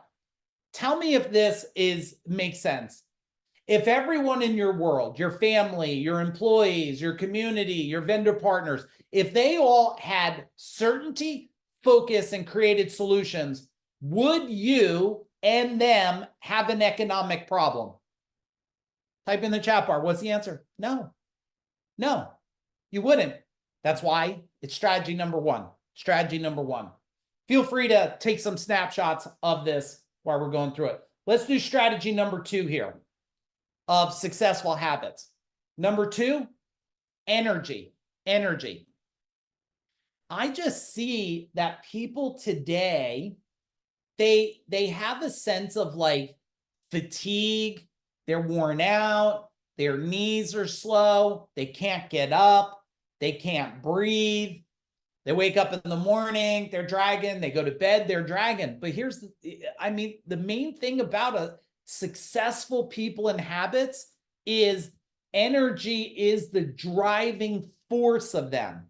tell me if this makes sense. If everyone in your world, your family, your employees, your community, your vendor partners, if they all had certainty, focus, and created solutions, would you and them have an economic problem? Type in the chat bar. What's the answer? No. No, you wouldn't. That's why it's strategy number 1. Strategy number 1. Feel free to take some snapshots of this while we're going through it. Let's do strategy number 2 here of successful habits. Number 2, energy. Energy. I just see that people today, they have a sense of like fatigue. They're worn out. Their knees are slow. They can't get up. They can't breathe. They wake up in the morning, they're dragging. They go to bed, they're dragging. But here's the main thing about a successful people and habits is energy is the driving force of them.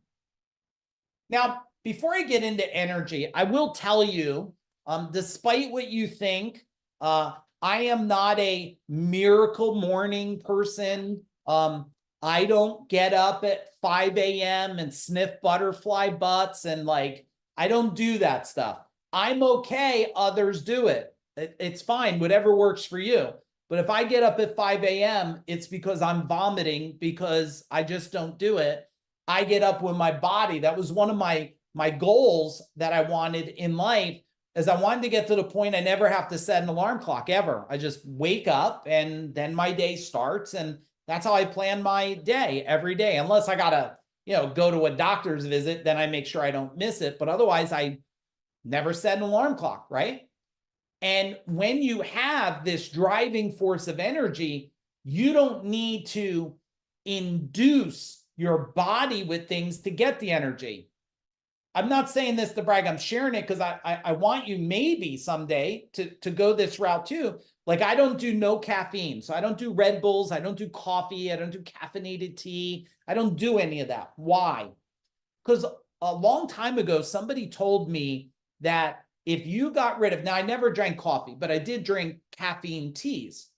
Now, before I get into energy, I will tell you, despite what you think, I am not a miracle morning person. I don't get up at 5 a.m. and sniff butterfly butts and I don't do that stuff. I'm okay. Others do it. It's fine. Whatever works for you. But if I get up at 5 a.m., it's because I'm vomiting, because I just don't do it. I get up with my body. That was one of my goals that I wanted in life, is I wanted to get to the point I never have to set an alarm clock ever. I just wake up and then my day starts. And that's how I plan my day every day. Unless I gotta, go to a doctor's visit, then I make sure I don't miss it. But otherwise, I never set an alarm clock, right? And when you have this driving force of energy, you don't need to induce your body with things to get the energy. I'm not saying this to brag. I'm sharing it because I want you maybe someday to go this route too. Like, I don't do no caffeine. So I don't do Red Bulls. I don't do coffee. I don't do caffeinated tea. I don't do any of that. Why? Because a long time ago, somebody told me that if you got rid of, now I never drank coffee, but I did drink caffeine teas.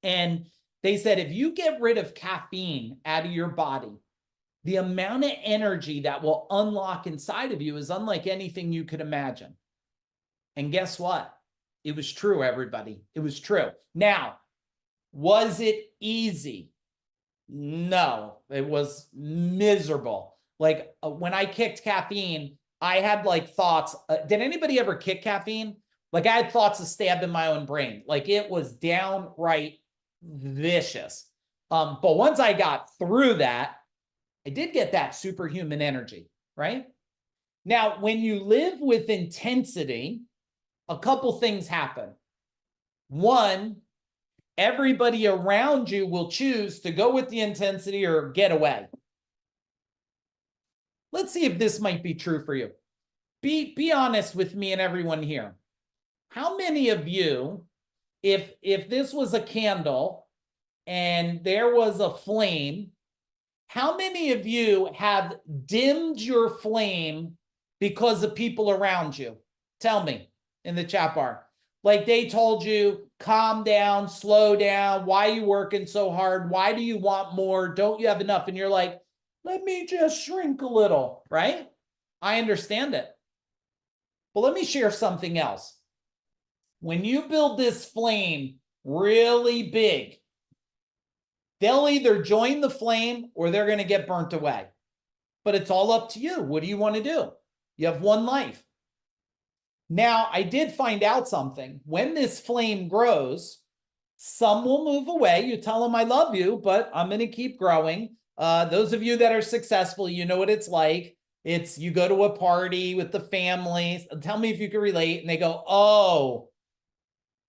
And they said, if you get rid of caffeine out of your body, the amount of energy that will unlock inside of you is unlike anything you could imagine. And guess what? It was true, everybody. It was true. Now, Was it easy? No, it was miserable. Like when I kicked caffeine, I had like thoughts. Did anybody ever kick caffeine? Like I had thoughts of stabbing my own brain. Like it was downright vicious. But once I got through that, I did get that superhuman energy, right? Now, when you live with intensity, a couple things happen. One, everybody around you will choose to go with the intensity or get away. Let's see if this might be true for you. Be honest with me and everyone here. How many of you, if this was a candle and there was a flame, how many of you have dimmed your flame because of people around you? Tell me in the chat bar. Like they told you, calm down, slow down. Why are you working so hard? Why do you want more? Don't you have enough? And you're like, let me just shrink a little, right? I understand it. But let me share something else. When you build this flame really big, they'll either join the flame or they're going to get burnt away. But it's all up to you. What do you want to do? You have one life. Now, I did find out something. When this flame grows, some will move away. You tell them, I love you, but I'm going to keep growing. Those of you that are successful, you know what it's like. It's you go to a party with the families. Tell me if you can relate. And they go, oh,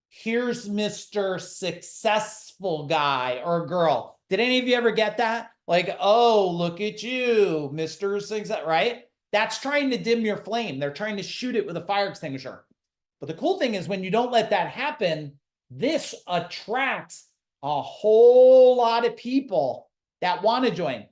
here's Mr. Successful guy or girl. Did any of you ever get that? Like, oh, look at you, Mr. Success, right? That's trying to dim your flame. They're trying to shoot it with a fire extinguisher. But the cool thing is when you don't let that happen, this attracts a whole lot of people that want to join.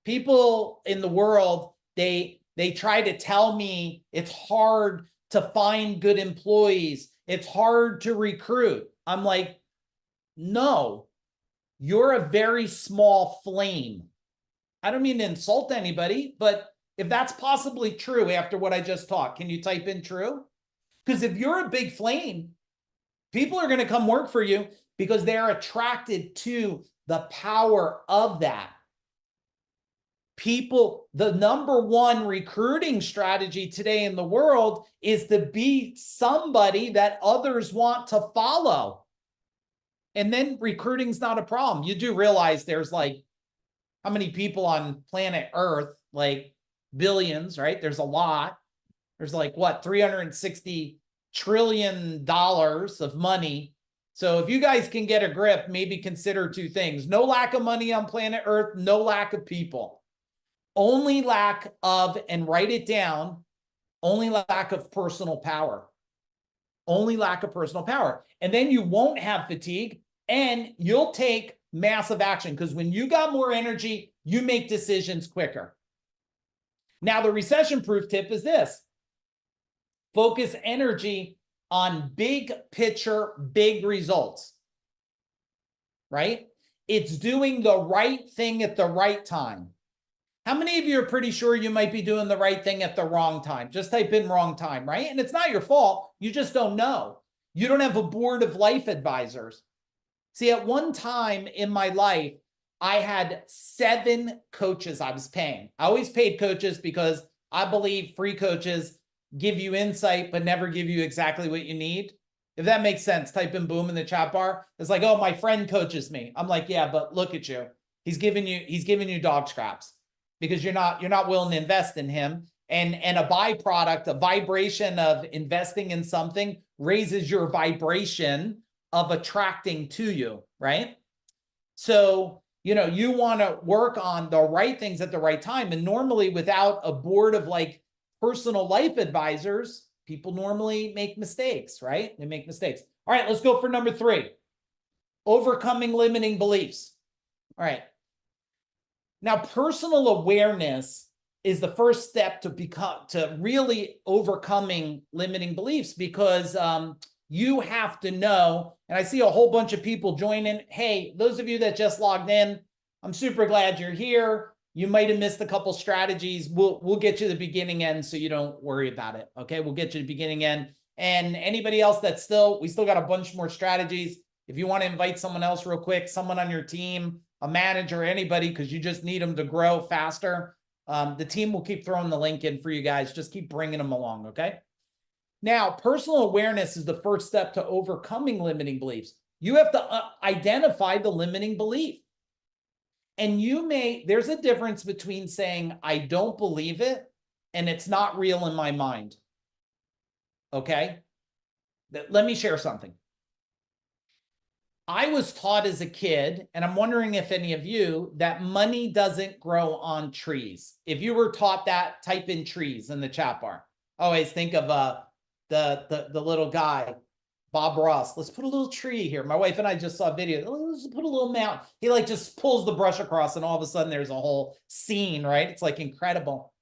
People in the world, they try to tell me it's hard to find good employees. It's hard to recruit. I'm like, no, you're a very small flame. I don't mean to insult anybody, but if that's possibly true after what I just taught, can you type in true? Because if you're a big flame, people are going to come work for you because they're attracted to the power of that. People, the number one recruiting strategy today in the world is to be somebody that others want to follow. And then recruiting's not a problem. You do realize there's like, how many people on planet Earth, like billions, right? There's a lot. There's like what, $360 trillion of money. So if you guys can get a grip, maybe consider two things. No lack of money on planet Earth, no lack of people. Only lack of, and write it down, only lack of personal power. Only lack of personal power. And then you won't have fatigue and you'll take massive action because when you got more energy, you make decisions quicker. Now, the recession-proof tip is this. Focus energy on big picture, big results, right? It's doing the right thing at the right time. How many of you are pretty sure you might be doing the right thing at the wrong time? Just type in wrong time, right? And it's not your fault. You just don't know. You don't have a board of life advisors. See, at one time in my life, I had 7 coaches I was paying. I always paid coaches because I believe free coaches give you insight, but never give you exactly what you need. If that makes sense, type in boom in the chat bar. It's like, oh, my friend coaches me. I'm like, yeah, but look at you. He's giving you dog scraps because you're not willing to invest in him. And a byproduct, a vibration of investing in something raises your vibration of attracting to you, right? So, you want to work on the right things at the right time. And normally without a board of like personal life advisors, people normally make mistakes, right? They make mistakes. All right, let's go for number 3. Overcoming limiting beliefs. All right. Now, personal awareness is the first step to really overcoming limiting beliefs because you have to know, and I see a whole bunch of people joining. Hey, those of you that just logged in, I'm super glad you're here. You might have missed a couple strategies. We'll get you the beginning end so you don't worry about it. Okay, we'll get you the beginning end. And anybody else we still got a bunch more strategies. If you want to invite someone else real quick, someone on your team, a manager, anybody, because you just need them to grow faster, the team will keep throwing the link in for you guys. Just keep bringing them along, okay? Now, personal awareness is the first step to overcoming limiting beliefs. You have to identify the limiting belief. And there's a difference between saying, I don't believe it, and it's not real in my mind. Okay? Let me share something. I was taught as a kid, and I'm wondering if any of you, that money doesn't grow on trees. If you were taught that, type in trees in the chat bar. Always think of the little guy, Bob Ross. Let's put a little tree here. My wife and I just saw a video. Let's put a little mountain. He like just pulls the brush across, and all of a sudden there's a whole scene, right? It's like incredible.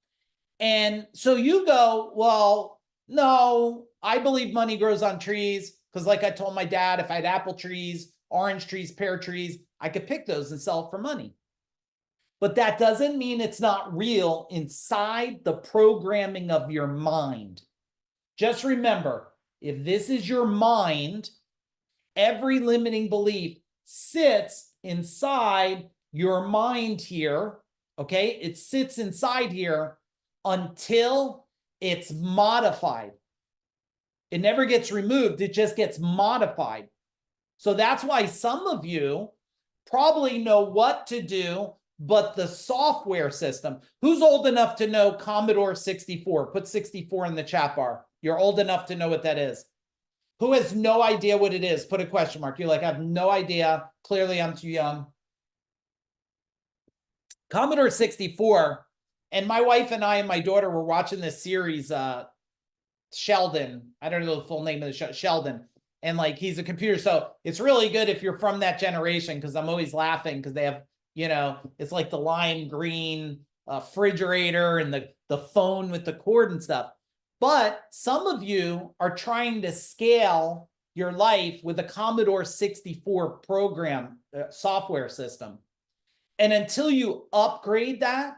And so you go, well, no, I believe money grows on trees, because like I told my dad, if I had apple trees, orange trees, pear trees, I could pick those and sell it for money. But that doesn't mean it's not real inside the programming of your mind. Just remember, if this is your mind, every limiting belief sits inside your mind here, okay? It sits inside here until it's modified. It never gets removed, it just gets modified. So that's why some of you probably know what to do, but the software system. Who's old enough to know Commodore 64? Put 64 in the chat bar. You're old enough to know what that is. Who has no idea what it is? Put a question mark. You're like, I have no idea. Clearly, I'm too young. Commodore 64, and my wife and I and my daughter were watching this series, Sheldon. I don't know the full name of the show, Sheldon. And like, he's a computer. So it's really good if you're from that generation, because I'm always laughing because they have, it's like the lime green refrigerator and the phone with the cord and stuff. But some of you are trying to scale your life with a Commodore 64 program software system. And until you upgrade that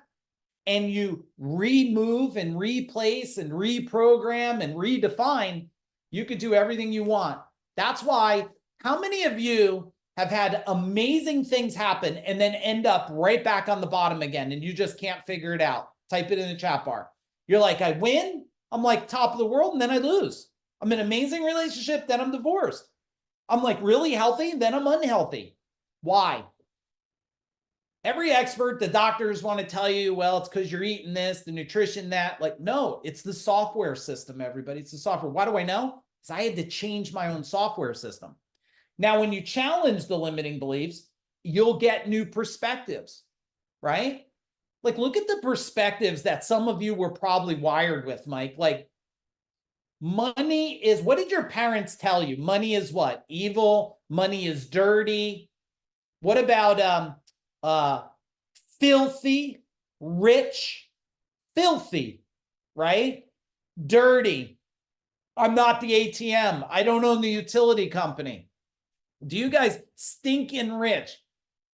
and you remove and replace and reprogram and redefine, you could do everything you want. That's why, how many of you have had amazing things happen and then end up right back on the bottom again and you just can't figure it out? Type it in the chat bar. You're like, I win, I'm like top of the world, and then I lose. I'm in an amazing relationship, then I'm divorced. I'm like really healthy, then I'm unhealthy. Why? Every expert, the doctors want to tell you, well, it's because you're eating this, the nutrition, that. Like, no, it's the software system, everybody. It's the software. Why do I know? Because I had to change my own software system. Now, when you challenge the limiting beliefs, you'll get new perspectives, right? Like, look at the perspectives that some of you were probably wired with, Mike. Like, money is, what did your parents tell you? Money is what? Evil. Money is dirty. What about filthy, rich, filthy, right? Dirty. I'm not the ATM. I don't own the utility company. Do you guys stinking rich?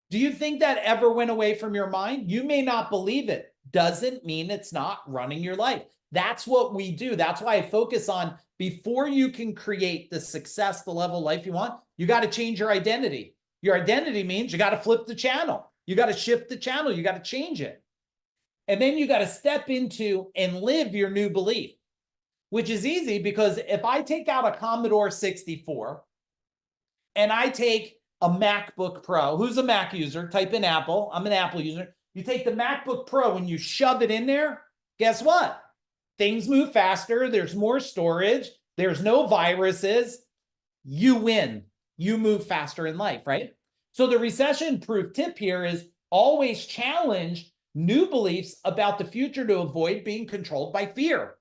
Do you think that ever went away from your mind? You may not believe it. Doesn't mean it's not running your life. That's what we do. That's why I focus on, before you can create the success, the level of life you want, you got to change your identity. Your identity means you got to flip the channel. You got to shift the channel. You got to change it. And then you got to step into and live your new belief, which is easy, because if I take out a Commodore 64 and I take a MacBook Pro, who's a Mac user? Type in Apple. I'm an Apple user. You take the MacBook Pro and you shove it in there, guess what? Things move faster. There's more storage. There's no viruses. You win. You move faster in life, right? So the recession-proof tip here is always challenge new beliefs about the future to avoid being controlled by fear.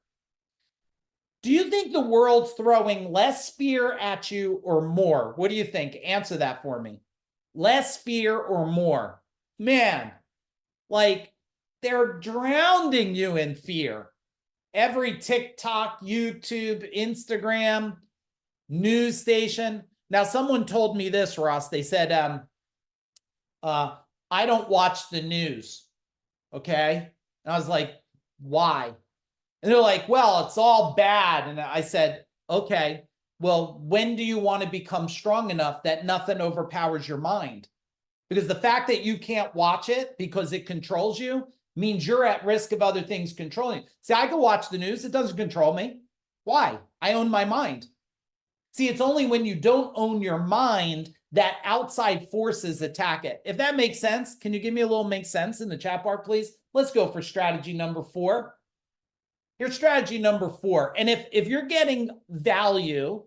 Do you think the world's throwing less fear at you or more? What do you think? Answer that for me. Less fear or more? Man, like, they're drowning you in fear. Every TikTok, YouTube, Instagram, news station. Now, someone told me this, Ross. They said, I don't watch the news. Okay. And I was like, why? And they're like, well, it's all bad. And I said, okay, Well, when do you want to become strong enough that nothing overpowers your mind? Because the fact that you can't watch it because it controls you means you're at risk of other things controlling you. See, I can watch the news. It doesn't control me. Why? I own my mind. See, it's only when you don't own your mind that outside forces attack it. If that makes sense, can you give me a little make sense in the chat bar, please? Let's go for strategy number 4. Here's strategy number 4. And if you're getting value,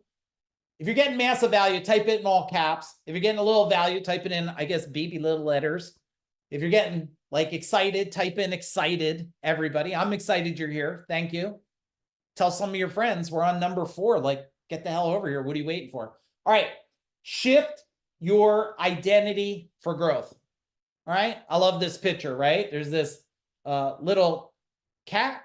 if you're getting massive value, type it in all caps. If you're getting a little value, type it in, I guess, baby little letters. If you're getting like excited, type in excited, everybody. I'm excited you're here. Thank you. Tell some of your friends we're on number 4. Like, get the hell over here. What are you waiting for? All right. Shift your identity for growth. All right. I love this picture, right? There's this little cat.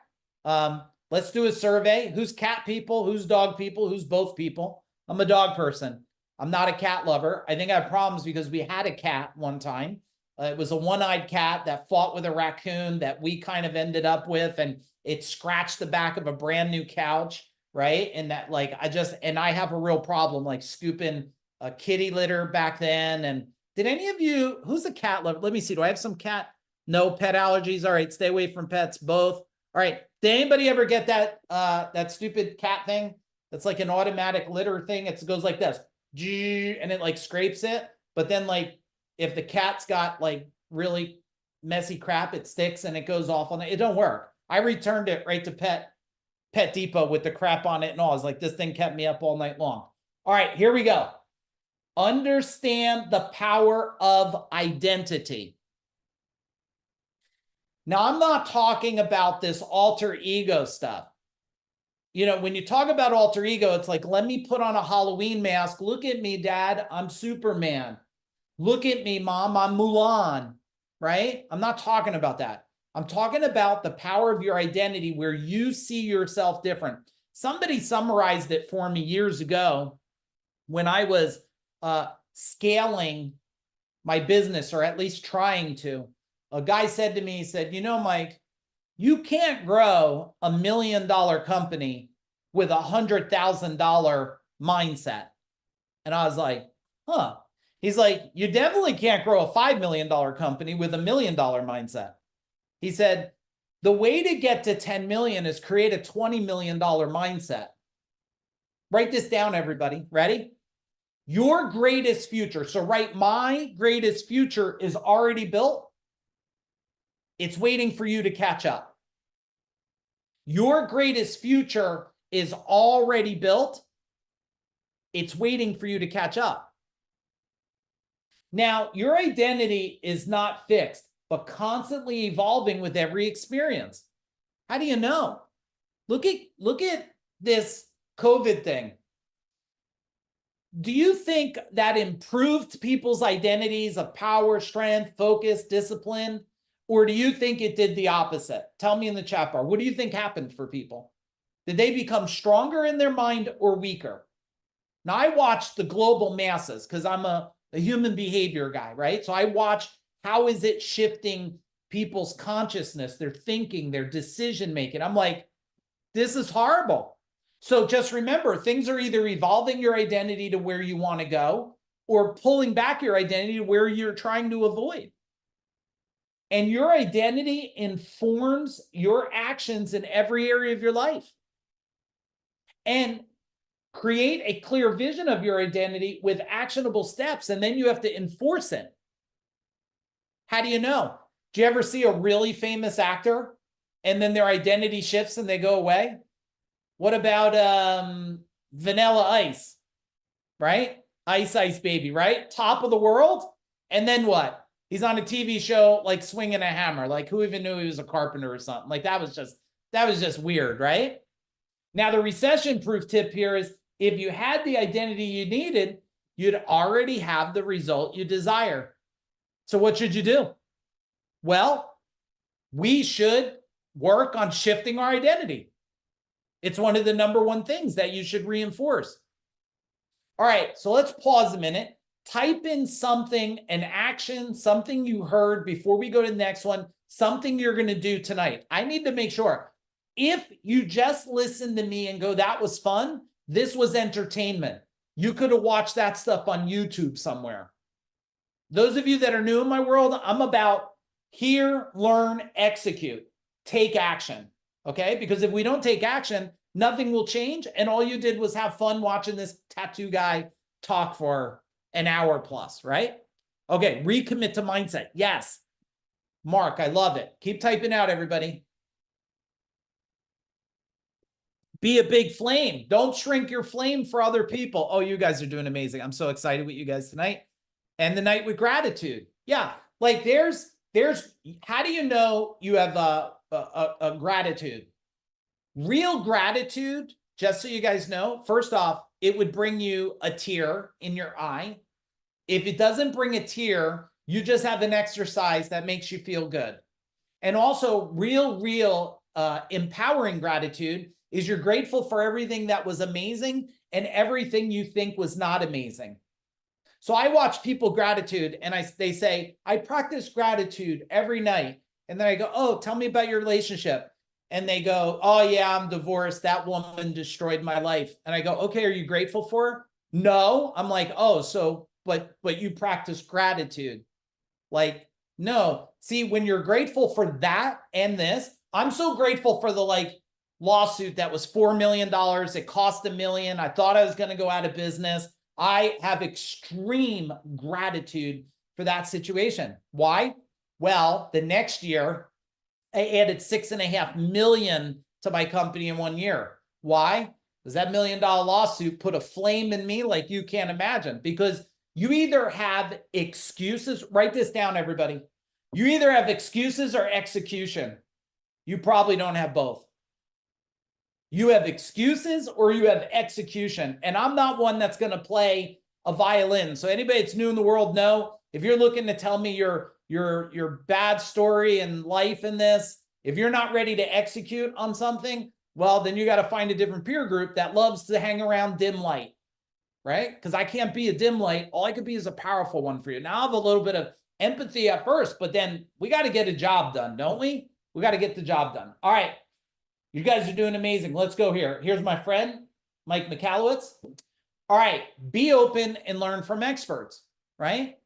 Let's do a survey. Who's cat people? Who's dog people? Who's both people? I'm a dog person. I'm not a cat lover. I think I have problems because we had a cat one time. It was a one-eyed cat that fought with a raccoon that we kind of ended up with, and it scratched the back of a brand new couch, right? And that, like, I have a real problem, like scooping a kitty litter back then. And did any of you, who's a cat lover? Let me see. Do I have some cat? No pet allergies. All right. Stay away from pets, both. All right. Did anybody ever get that stupid cat thing? That's like an automatic litter thing. It goes like this, and it like scrapes it. But then, like, if the cat's got like really messy crap, it sticks and it goes off on it. It don't work. I returned it right to Pet Depot with the crap on it and all. I was like, this thing kept me up all night long. All right, here we go. Understand the power of identity. Now, I'm not talking about this alter ego stuff. You know, when you talk about alter ego, it's like, let me put on a Halloween mask. Look at me, Dad. I'm Superman. Look at me, Mom. I'm Mulan, right? I'm not talking about that. I'm talking about the power of your identity where you see yourself different. Somebody summarized it for me years ago when I was scaling my business, or at least trying to. A guy said to me, he said, you know, Mike, you can't grow $1 million company with $100,000 mindset. And I was like, huh. He's like, you definitely can't grow a $5 million company with $1 million mindset. He said, the way to get to 10 million is create a $20 million mindset. Write this down, everybody. Ready? Your greatest future. So write, my greatest future is already built. It's waiting for you to catch up. Your greatest future is already built. It's waiting for you to catch up. Now, your identity is not fixed, but constantly evolving with every experience. How do you know? Look at this COVID thing. Do you think that improved people's identities of power, strength, focus, discipline? Or do you think it did the opposite? Tell me in the chat bar. What do you think happened for people? Did they become stronger in their mind or weaker? Now, I watched the global masses because I'm a human behavior guy, right? So I watch how is it shifting people's consciousness, their thinking, their decision making. I'm like, this is horrible. So just remember, things are either evolving your identity to where you want to go or pulling back your identity to where you're trying to avoid. And your identity informs your actions in every area of your life. And create a clear vision of your identity with actionable steps, and then you have to enforce it. How do you know? Do you ever see a really famous actor and then their identity shifts and they go away? What about Vanilla Ice, right? Ice Baby, right? Top of the world. And then what? He's on a TV show like swinging a hammer. Like, who even knew he was a carpenter or something? Like, that was just weird, right? Now, the recession-proof tip here is if you had the identity you needed, you'd already have the result you desire. So what should you do? Well, we should work on shifting our identity. It's one of the #1 things that you should reinforce. All right, so let's pause a minute. Type in something, an action, something you heard before we go to the next one, something you're going to do tonight. I need to make sure. If you just listen to me and go, that was fun, This was entertainment. You could have watched that stuff on YouTube somewhere. Those of you that are new in my world, I'm about hear, learn, execute, take action. Okay? Because if we don't take action, nothing will change. And all you did was have fun watching this tattoo guy talk for an hour plus, right? Okay, recommit to mindset. Yes. Mark, I love it. Keep typing out, everybody. Be a big flame. Don't shrink your flame for other people. Oh, you guys are doing amazing. I'm so excited with you guys tonight. And the night with gratitude. Yeah, like there's how do you know you have a gratitude? Real gratitude, just so you guys know, first off, it would bring you a tear in your eye. If it doesn't bring a tear, you just have an exercise that makes you feel good. And also real empowering gratitude is you're grateful for everything that was amazing and everything you think was not amazing. So I watch people gratitude and they say, I practice gratitude every night. And then I go, oh, tell me about your relationship. And they go, oh yeah, I'm divorced. That woman destroyed my life. And I go, okay, are you grateful for her? No. I'm like, oh, so, but you practice gratitude. Like, no. See, when you're grateful for that and this, I'm so grateful for the lawsuit that was $4 million. It cost $1 million. I thought I was going to go out of business. I have extreme gratitude for that situation. Why? Well, the next year, I added $6.5 million to my company in 1 year. Why? Because that $1 million lawsuit put a flame in me like you can't imagine. Because you either have excuses, write this down, everybody. You either have excuses or execution. You probably don't have both. You have excuses or you have execution. And I'm not one that's going to play a violin. So anybody that's new in the world, know, if you're looking to tell me your bad story in life in this, if you're not ready to execute on something, well, then you got to find a different peer group that loves to hang around dim light, right? Because I can't be a dim light. All I could be is a powerful one for you. Now I have a little bit of empathy at first, but then we got to get a job done, don't we? We got to get the job done. All right. You guys are doing amazing. Let's go here. Here's my friend, Mike Michalowicz. All right. Be open and learn from experts, right?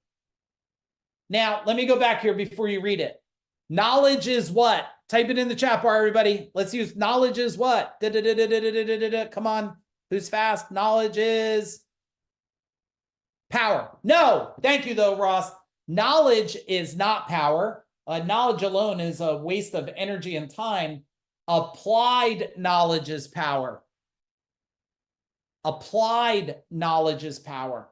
Now, let me go back here before you read it. Knowledge is what? Type it in the chat bar, everybody. Let's use knowledge is what? Come on. Who's fast? Knowledge is power. No. Thank you, though, Ross. Knowledge is not power. Knowledge alone is a waste of energy and time. Applied knowledge is power. Applied knowledge is power.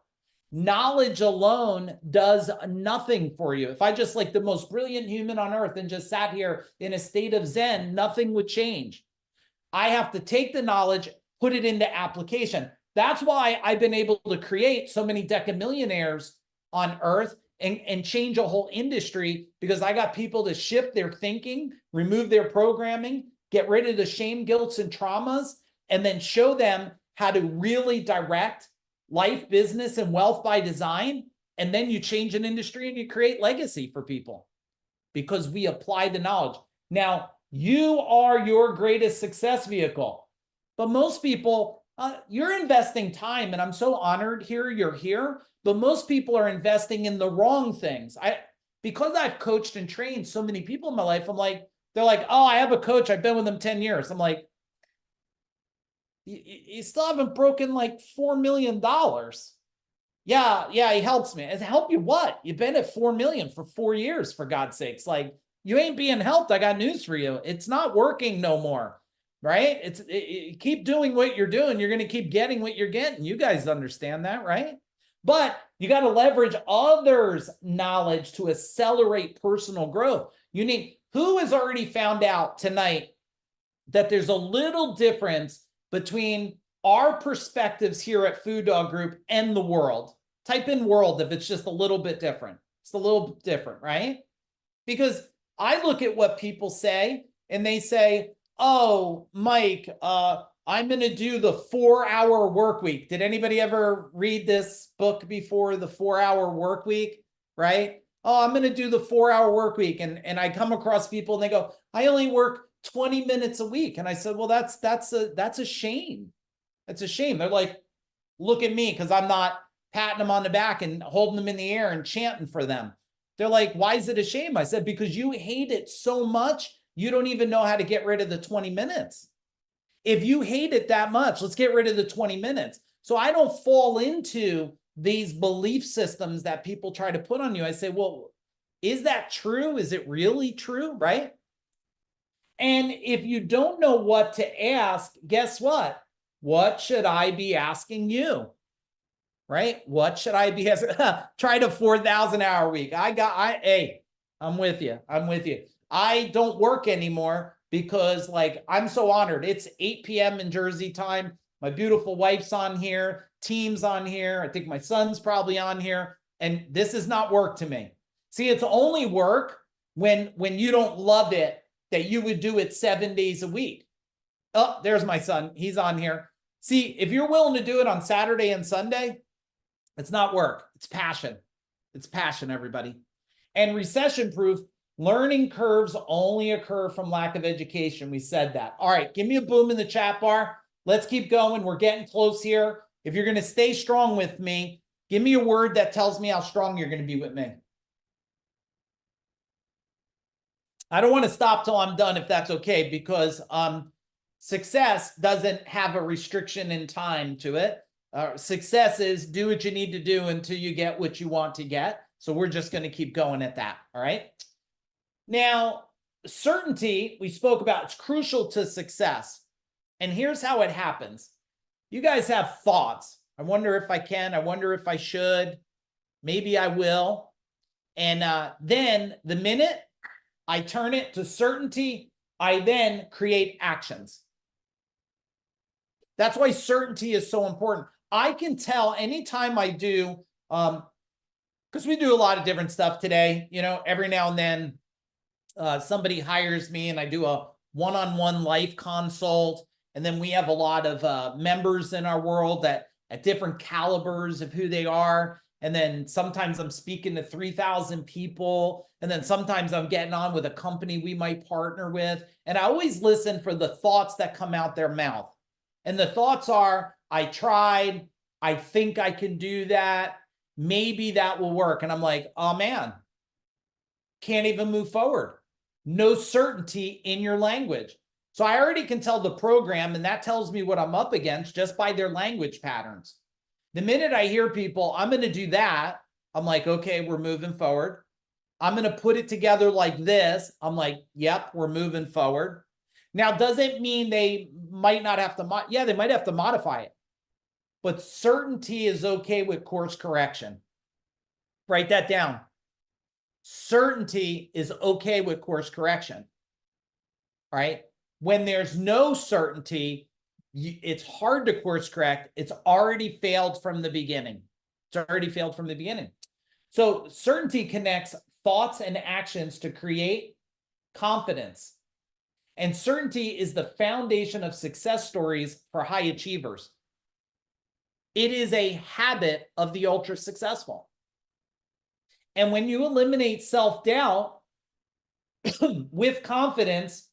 Knowledge alone does nothing for you. If I just like the most brilliant human on earth and just sat here in a state of Zen, nothing would change. I have to take the knowledge, put it into application. That's why I've been able to create so many decamillionaires on earth and change a whole industry, because I got people to shift their thinking, remove their programming, get rid of the shame, guilts, and traumas, and then show them how to really direct life, business, and wealth by design. And then you change an industry and you create legacy for people because we apply the knowledge. Now, you are your greatest success vehicle. But most people, you're investing time, and I'm so honored here you're here, but most people are investing in the wrong things. Because I've coached and trained so many people in my life, I'm like, they're like, oh, I have a coach. I've been with him 10 years. I'm like, you still haven't broken like $4 million. Yeah, he helps me. And help you what? You've been at 4 million for 4 years, for God's sakes. Like, you ain't being helped. I got news for you. It's not working no more, right? Keep doing what you're doing. You're going to keep getting what you're getting. You guys understand that, right? But you got to leverage others' knowledge to accelerate personal growth. Who has already found out tonight that there's a little difference between our perspectives here at Food Dog Group and the world? Type in world if it's just a little bit different. It's a little bit different, right? Because I look at what people say and they say, oh, Mike, I'm going to do the 4-hour work week. Did anybody ever read this book before, The 4-Hour Work Week, right? Oh, I'm going to do the 4-hour work week. And I come across people and they go, I only work 20 minutes a week. And I said, well, that's a shame. It's a shame. They're like, look at me, because I'm not patting them on the back and holding them in the air and chanting for them. They're like, why is it a shame? I said, because you hate it so much, you don't even know how to get rid of the 20 minutes. If you hate it that much, let's get rid of the 20 minutes. So I don't fall into these belief systems that people try to put on you. I say, well, is that true? Is it really true? Right? And if you don't know what to ask, guess what? What should I be asking you? Right? What should I be asking? Try to 4,000 hour week. Hey, I'm with you. I'm with you. I don't work anymore because like, I'm so honored. It's 8 p.m. in Jersey time. My beautiful wife's on here. Team's on here. I think my son's probably on here. And this is not work to me. See, it's only work when you don't love it, that you would do it 7 days a week. Oh, there's my son. He's on here. See, if you're willing to do it on Saturday and Sunday, it's not work. It's passion. It's passion, everybody. And recession proof, learning curves only occur from lack of education. We said that. All right, give me a boom in the chat bar. Let's keep going. We're getting close here. If you're going to stay strong with me, give me a word that tells me how strong you're going to be with me. I don't want to stop till I'm done, if that's okay, because success doesn't have a restriction in time to it. Success is do what you need to do until you get what you want to get. So we're just going to keep going at that. All right. Now, certainty, we spoke about, it's crucial to success. And here's how it happens. You guys have thoughts. I wonder if I can. I wonder if I should. Maybe I will. And then the minute I turn it to certainty, I then create actions. That's why certainty is so important. I can tell anytime I do, because we do a lot of different stuff today, you know, every now and then somebody hires me and I do a one-on-one life consult. And then we have a lot of members in our world that at different calibers of who they are. And then sometimes I'm speaking to 3,000 people. And then sometimes I'm getting on with a company we might partner with. And I always listen for the thoughts that come out their mouth. And the thoughts are, I tried, I think I can do that. Maybe that will work. And I'm like, oh man, can't even move forward. No certainty in your language. So I already can tell the program, and that tells me what I'm up against just by their language patterns. The minute I hear people, I'm going to do that, I'm like, okay, we're moving forward. I'm going to put it together like this. I'm like, yep, we're moving forward. Now, does it mean they might not have to, yeah, they might have to modify it. But certainty is okay with course correction. Write that down. Certainty is okay with course correction. All right. When there's no certainty, it's hard to course correct. It's already failed from the beginning. It's already failed from the beginning. So certainty connects thoughts and actions to create confidence. And certainty is the foundation of success stories for high achievers. It is a habit of the ultra successful. And when you eliminate self-doubt with confidence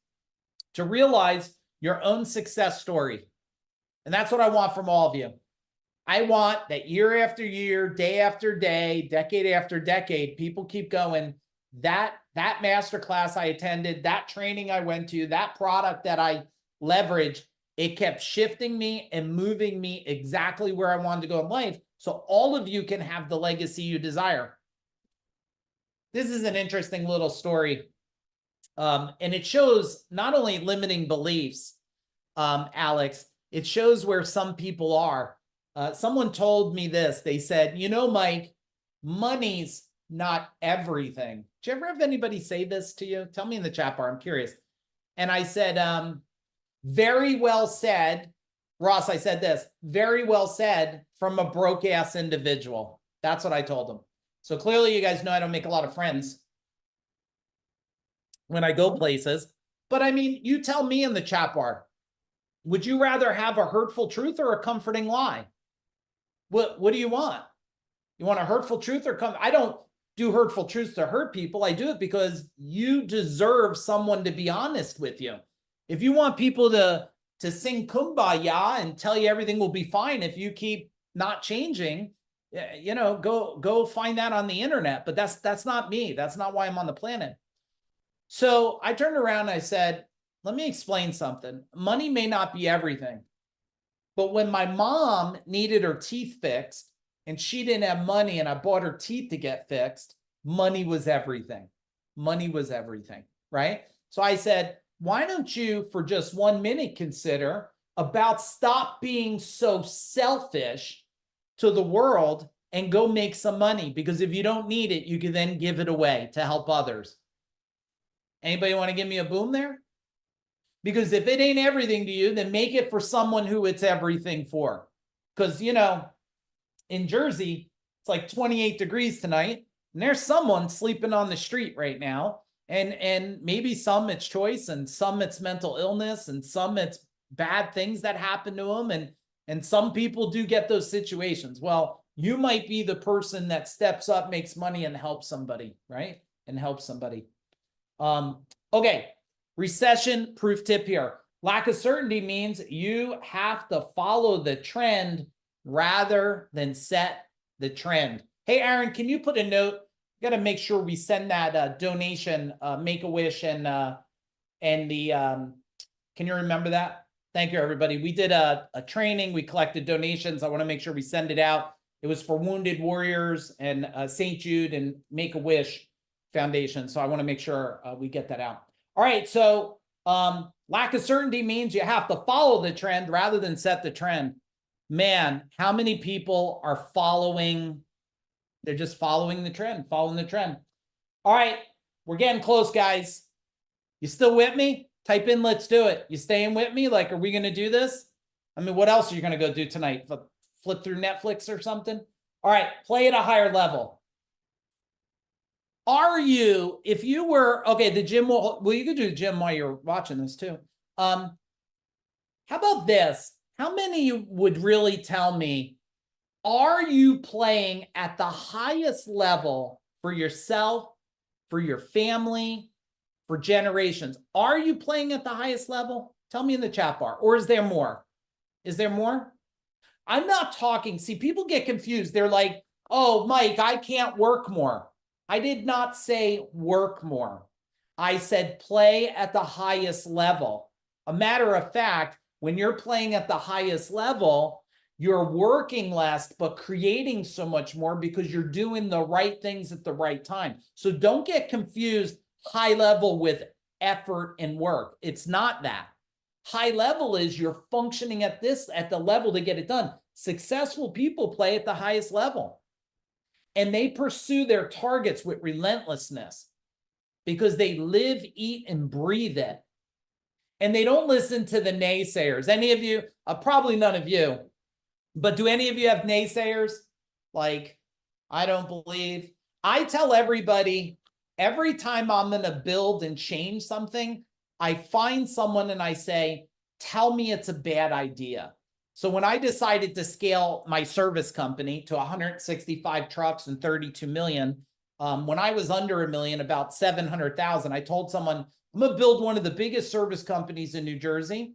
to realize your own success story. And that's what I want from all of you. I want that year after year, day after day, decade after decade, people keep going. That masterclass I attended, that training I went to, that product that I leveraged, it kept shifting me and moving me exactly where I wanted to go in life. So all of you can have the legacy you desire. This is an interesting little story. And it shows not only limiting beliefs, Alex, it shows where some people are. Someone told me this. They said, you know, Mike, money's not everything. Did you ever have anybody say this to you? Tell me in the chat bar. I'm curious. And I said, very well said. Ross, I said this, very well said from a broke ass individual. That's what I told them. So clearly you guys know I don't make a lot of friends when I go places. But I mean, you tell me in the chat bar, would you rather have a hurtful truth or a comforting lie? What do you want? You want a hurtful truth or I don't do hurtful truths to hurt people. I do it because you deserve someone to be honest with you. If you want people to to sing kumbaya and tell you everything will be fine if you keep not changing. You know, go find that on the internet, but that's not me. That's not why I'm on the planet. So I turned around and I said, let me explain something. Money may not be everything, but when my mom needed her teeth fixed and she didn't have money and I bought her teeth to get fixed, money was everything. Money was everything, right? So I said, why don't you for just 1 minute consider about stop being so selfish to the world and go make some money, because if you don't need it, you can then give it away to help others. Anybody want to give me a boom there? Because if it ain't everything to you, then make it for someone who it's everything for. Because, you know, in Jersey, it's like 28 degrees tonight, and there's someone sleeping on the street right now. And maybe some it's choice, and some it's mental illness, and some it's bad things that happen to them. And some people do get those situations. Well, you might be the person that steps up, makes money, and helps somebody, right? And helps somebody. Okay, recession proof tip here. Lack of certainty means you have to follow the trend rather than set the trend. Hey, Aaron, can you put a note? Got to make sure we send that donation, Make-A-Wish and the, can you remember that? Thank you, everybody. We did a training. We collected donations. I want to make sure we send it out. It was for Wounded Warriors and St. Jude and Make-A-Wish Foundation. So I want to make sure we get that out. All right. So lack of certainty means you have to follow the trend rather than set the trend. Man, how many people are following? They're just following the trend, following the trend. All right. We're getting close, guys. You still with me? Type in, let's do it. You staying with me? Like, are we going to do this? I mean, what else are you going to go do tonight? Flip through Netflix or something? All right. Play at a higher level. Are you, if you were, okay, the gym will, well, you could do the gym while you're watching this too. How about this? How many of you would really tell me, are you playing at the highest level for yourself, for your family, for generations? Are you playing at the highest level? Tell me in the chat bar. Or is there more? Is there more? I'm not talking, see, people get confused. They're like, oh, Mike, I can't work more. I did not say work more. I said play at the highest level. A matter of fact, when you're playing at the highest level, you're working less, but creating so much more because you're doing the right things at the right time. So don't get confused high level with effort and work. It's not that. High level is you're functioning at the level to get it done. Successful people play at the highest level. And they pursue their targets with relentlessness because they live, eat, and breathe it. And they don't listen to the naysayers. Any of you, probably none of you, but do any of you have naysayers? Like, I don't believe. I tell everybody, every time I'm going to build and change something, I find someone and I say, tell me it's a bad idea. So when I decided to scale my service company to 165 trucks and 32 million, when I was under $1 million, about 700,000, I told someone, I'm going to build one of the biggest service companies in New Jersey.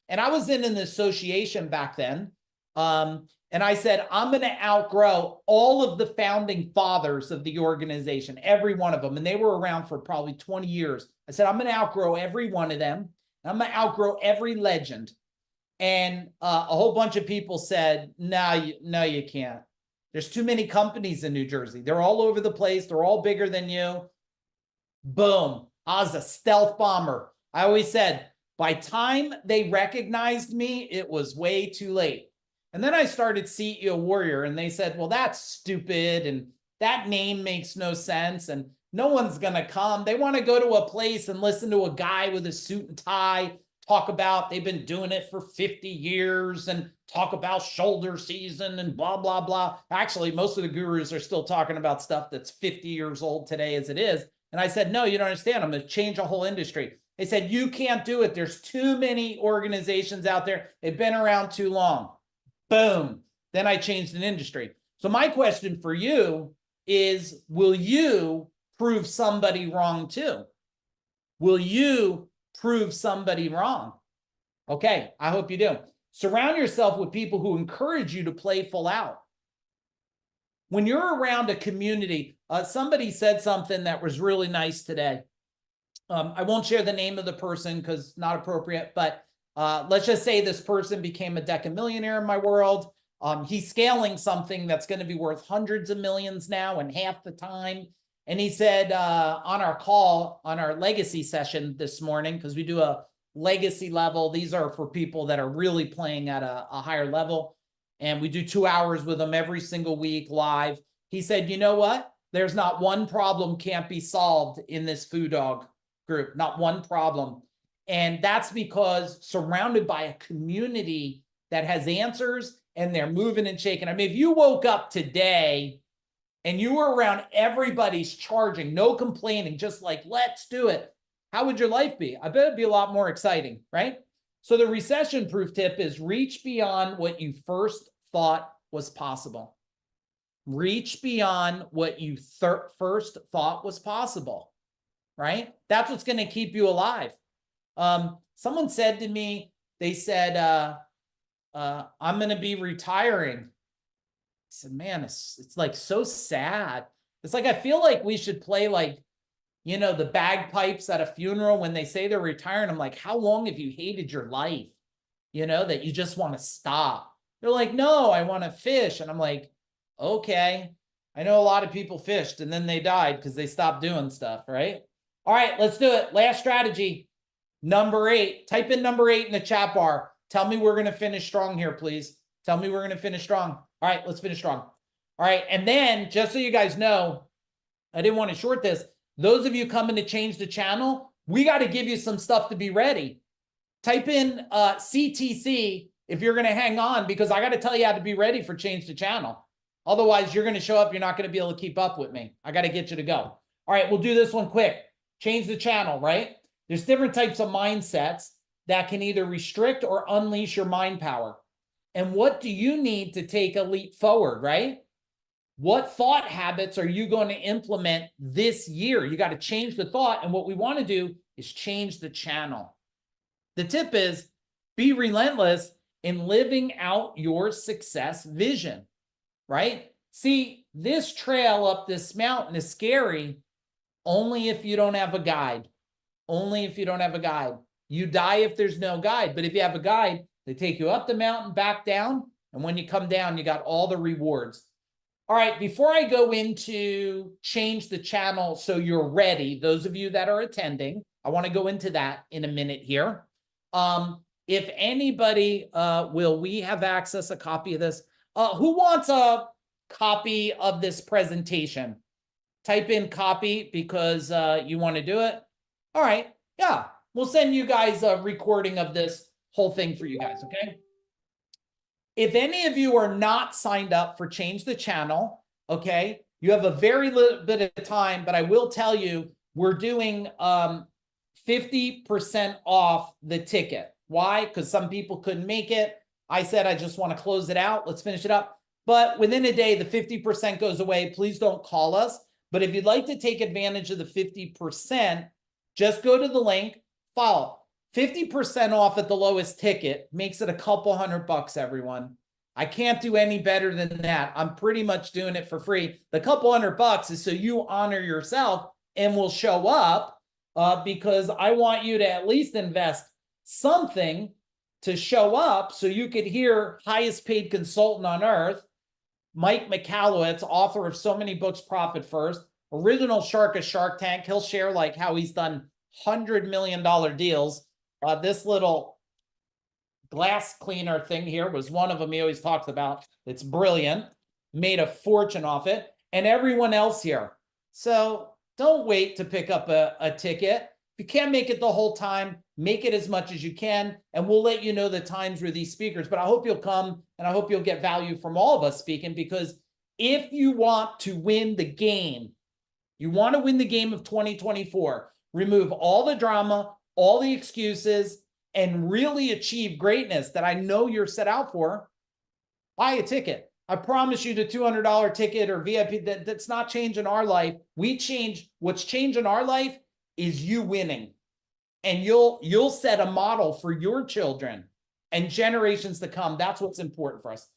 And I was in an association back then. And I said, I'm going to outgrow all of the founding fathers of the organization, every one of them. And they were around for probably 20 years. I said, I'm going to outgrow every one of them. And I'm going to outgrow every legend. And a whole bunch of people said, no, you can't. There's too many companies in New Jersey. They're all over the place. They're all bigger than you. Boom. I was a stealth bomber. I always said, by time they recognized me, it was way too late. And then I started CEO Warrior, and they said, well, that's stupid, and that name makes no sense, and no one's going to come. They want to go to a place and listen to a guy with a suit and tie talk about they've been doing it for 50 years and talk about shoulder season and blah, blah, blah. Actually, most of the gurus are still talking about stuff that's 50 years old today as it is. And I said, no, you don't understand. I'm going to change a whole industry. They said, you can't do it. There's too many organizations out there. They've been around too long. Boom. Then I changed an industry. So my question for you is, will you prove somebody wrong too? Will you prove somebody wrong? Okay, I hope you do. Surround yourself with people who encourage you to play full out. When you're around a community, somebody said something that was really nice today. I won't share the name of the person because not appropriate, but let's just say this person became a decamillionaire in my world. He's scaling something that's going to be worth hundreds of millions now in half the time. And he said on our call, on our legacy session this morning, because we do a legacy level, these are for people that are really playing at a higher level. And we do 2 hours with them every single week live. He said, you know what? There's not one problem can't be solved in this food dog group, not one problem. And that's because surrounded by a community that has answers and they're moving and shaking. I mean, if you woke up today and you were around everybody's charging, no complaining, just like, let's do it, how would your life be? I bet it'd be a lot more exciting, right? So the recession-proof tip is reach beyond what you first thought was possible. Reach beyond what you first thought was possible, right? That's what's going to keep you alive. Someone said to me, they said, I'm going to be retiring. I said, man, it's like so sad. It's like, I feel like we should play like, you know, the bagpipes at a funeral when they say they're retiring. I'm like, how long have you hated your life? You know, that you just want to stop. They're like, no, I want to fish. And I'm like, okay. I know a lot of people fished and then they died because they stopped doing stuff, right? All right, let's do it. Last strategy, number 8. Type in number 8 in the chat bar. Tell me we're going to finish strong here, please. Tell me we're going to finish strong. All right, let's finish strong. All right, and then just so you guys know, I didn't want to short this. Those of you coming to change the channel, we got to give you some stuff to be ready. Type in CTC if you're going to hang on, because I got to tell you how to be ready for change the channel. Otherwise, you're going to show up. You're not going to be able to keep up with me. I got to get you to go. All right, we'll do this one quick. Change the channel, right? There's different types of mindsets that can either restrict or unleash your mind power. And what do you need to take a leap forward, right? What thought habits are you going to implement this year? You got to change the thought. And what we want to do is change the channel. The tip is be relentless in living out your success vision, right? See, this trail up this mountain is scary only if you don't have a guide. Only if you don't have a guide. You die if there's no guide. But if you have a guide, they take you up the mountain, back down. And when you come down, you got all the rewards. All right, before I go into change the channel so you're ready, those of you that are attending, I want to go into that in a minute here. If anybody, will we have access a copy of this? Who wants a copy of this presentation? Type in copy because you want to do it. All right, yeah, we'll send you guys a recording of this whole thing for you guys, okay? If any of you are not signed up for Change the Channel, okay, you have a very little bit of time, but I will tell you, we're doing 50% off the ticket. Why? Because some people couldn't make it. I said, I just want to close it out. Let's finish it up. But within a day, the 50% goes away. Please don't call us. But if you'd like to take advantage of the 50%, just go to the link, follow. 50% off at the lowest ticket makes it a couple $100, everyone. I can't do any better than that. I'm pretty much doing it for free. The couple $100 is so you honor yourself and will show up because I want you to at least invest something to show up so you could hear highest paid consultant on earth, Mike Michalowicz, author of so many books, Profit First, original shark of Shark Tank. He'll share like how he's done $100 million deals. This little glass cleaner thing here was one of them he always talks about. It's brilliant. Made a fortune off it. And everyone else here. So don't wait to pick up a ticket. If you can't make it the whole time, make it as much as you can. And we'll let you know the times where these speakers. But I hope you'll come and I hope you'll get value from all of us speaking, because if you want to win the game, you want to win the game of 2024, remove all the drama, all the excuses, and really achieve greatness that I know you're set out for, buy a ticket. I promise you the $200 ticket or VIP, that's not changing our life. We change, what's changing our life is you winning. and you'll set a model for your children and generations to come. That's what's important for us.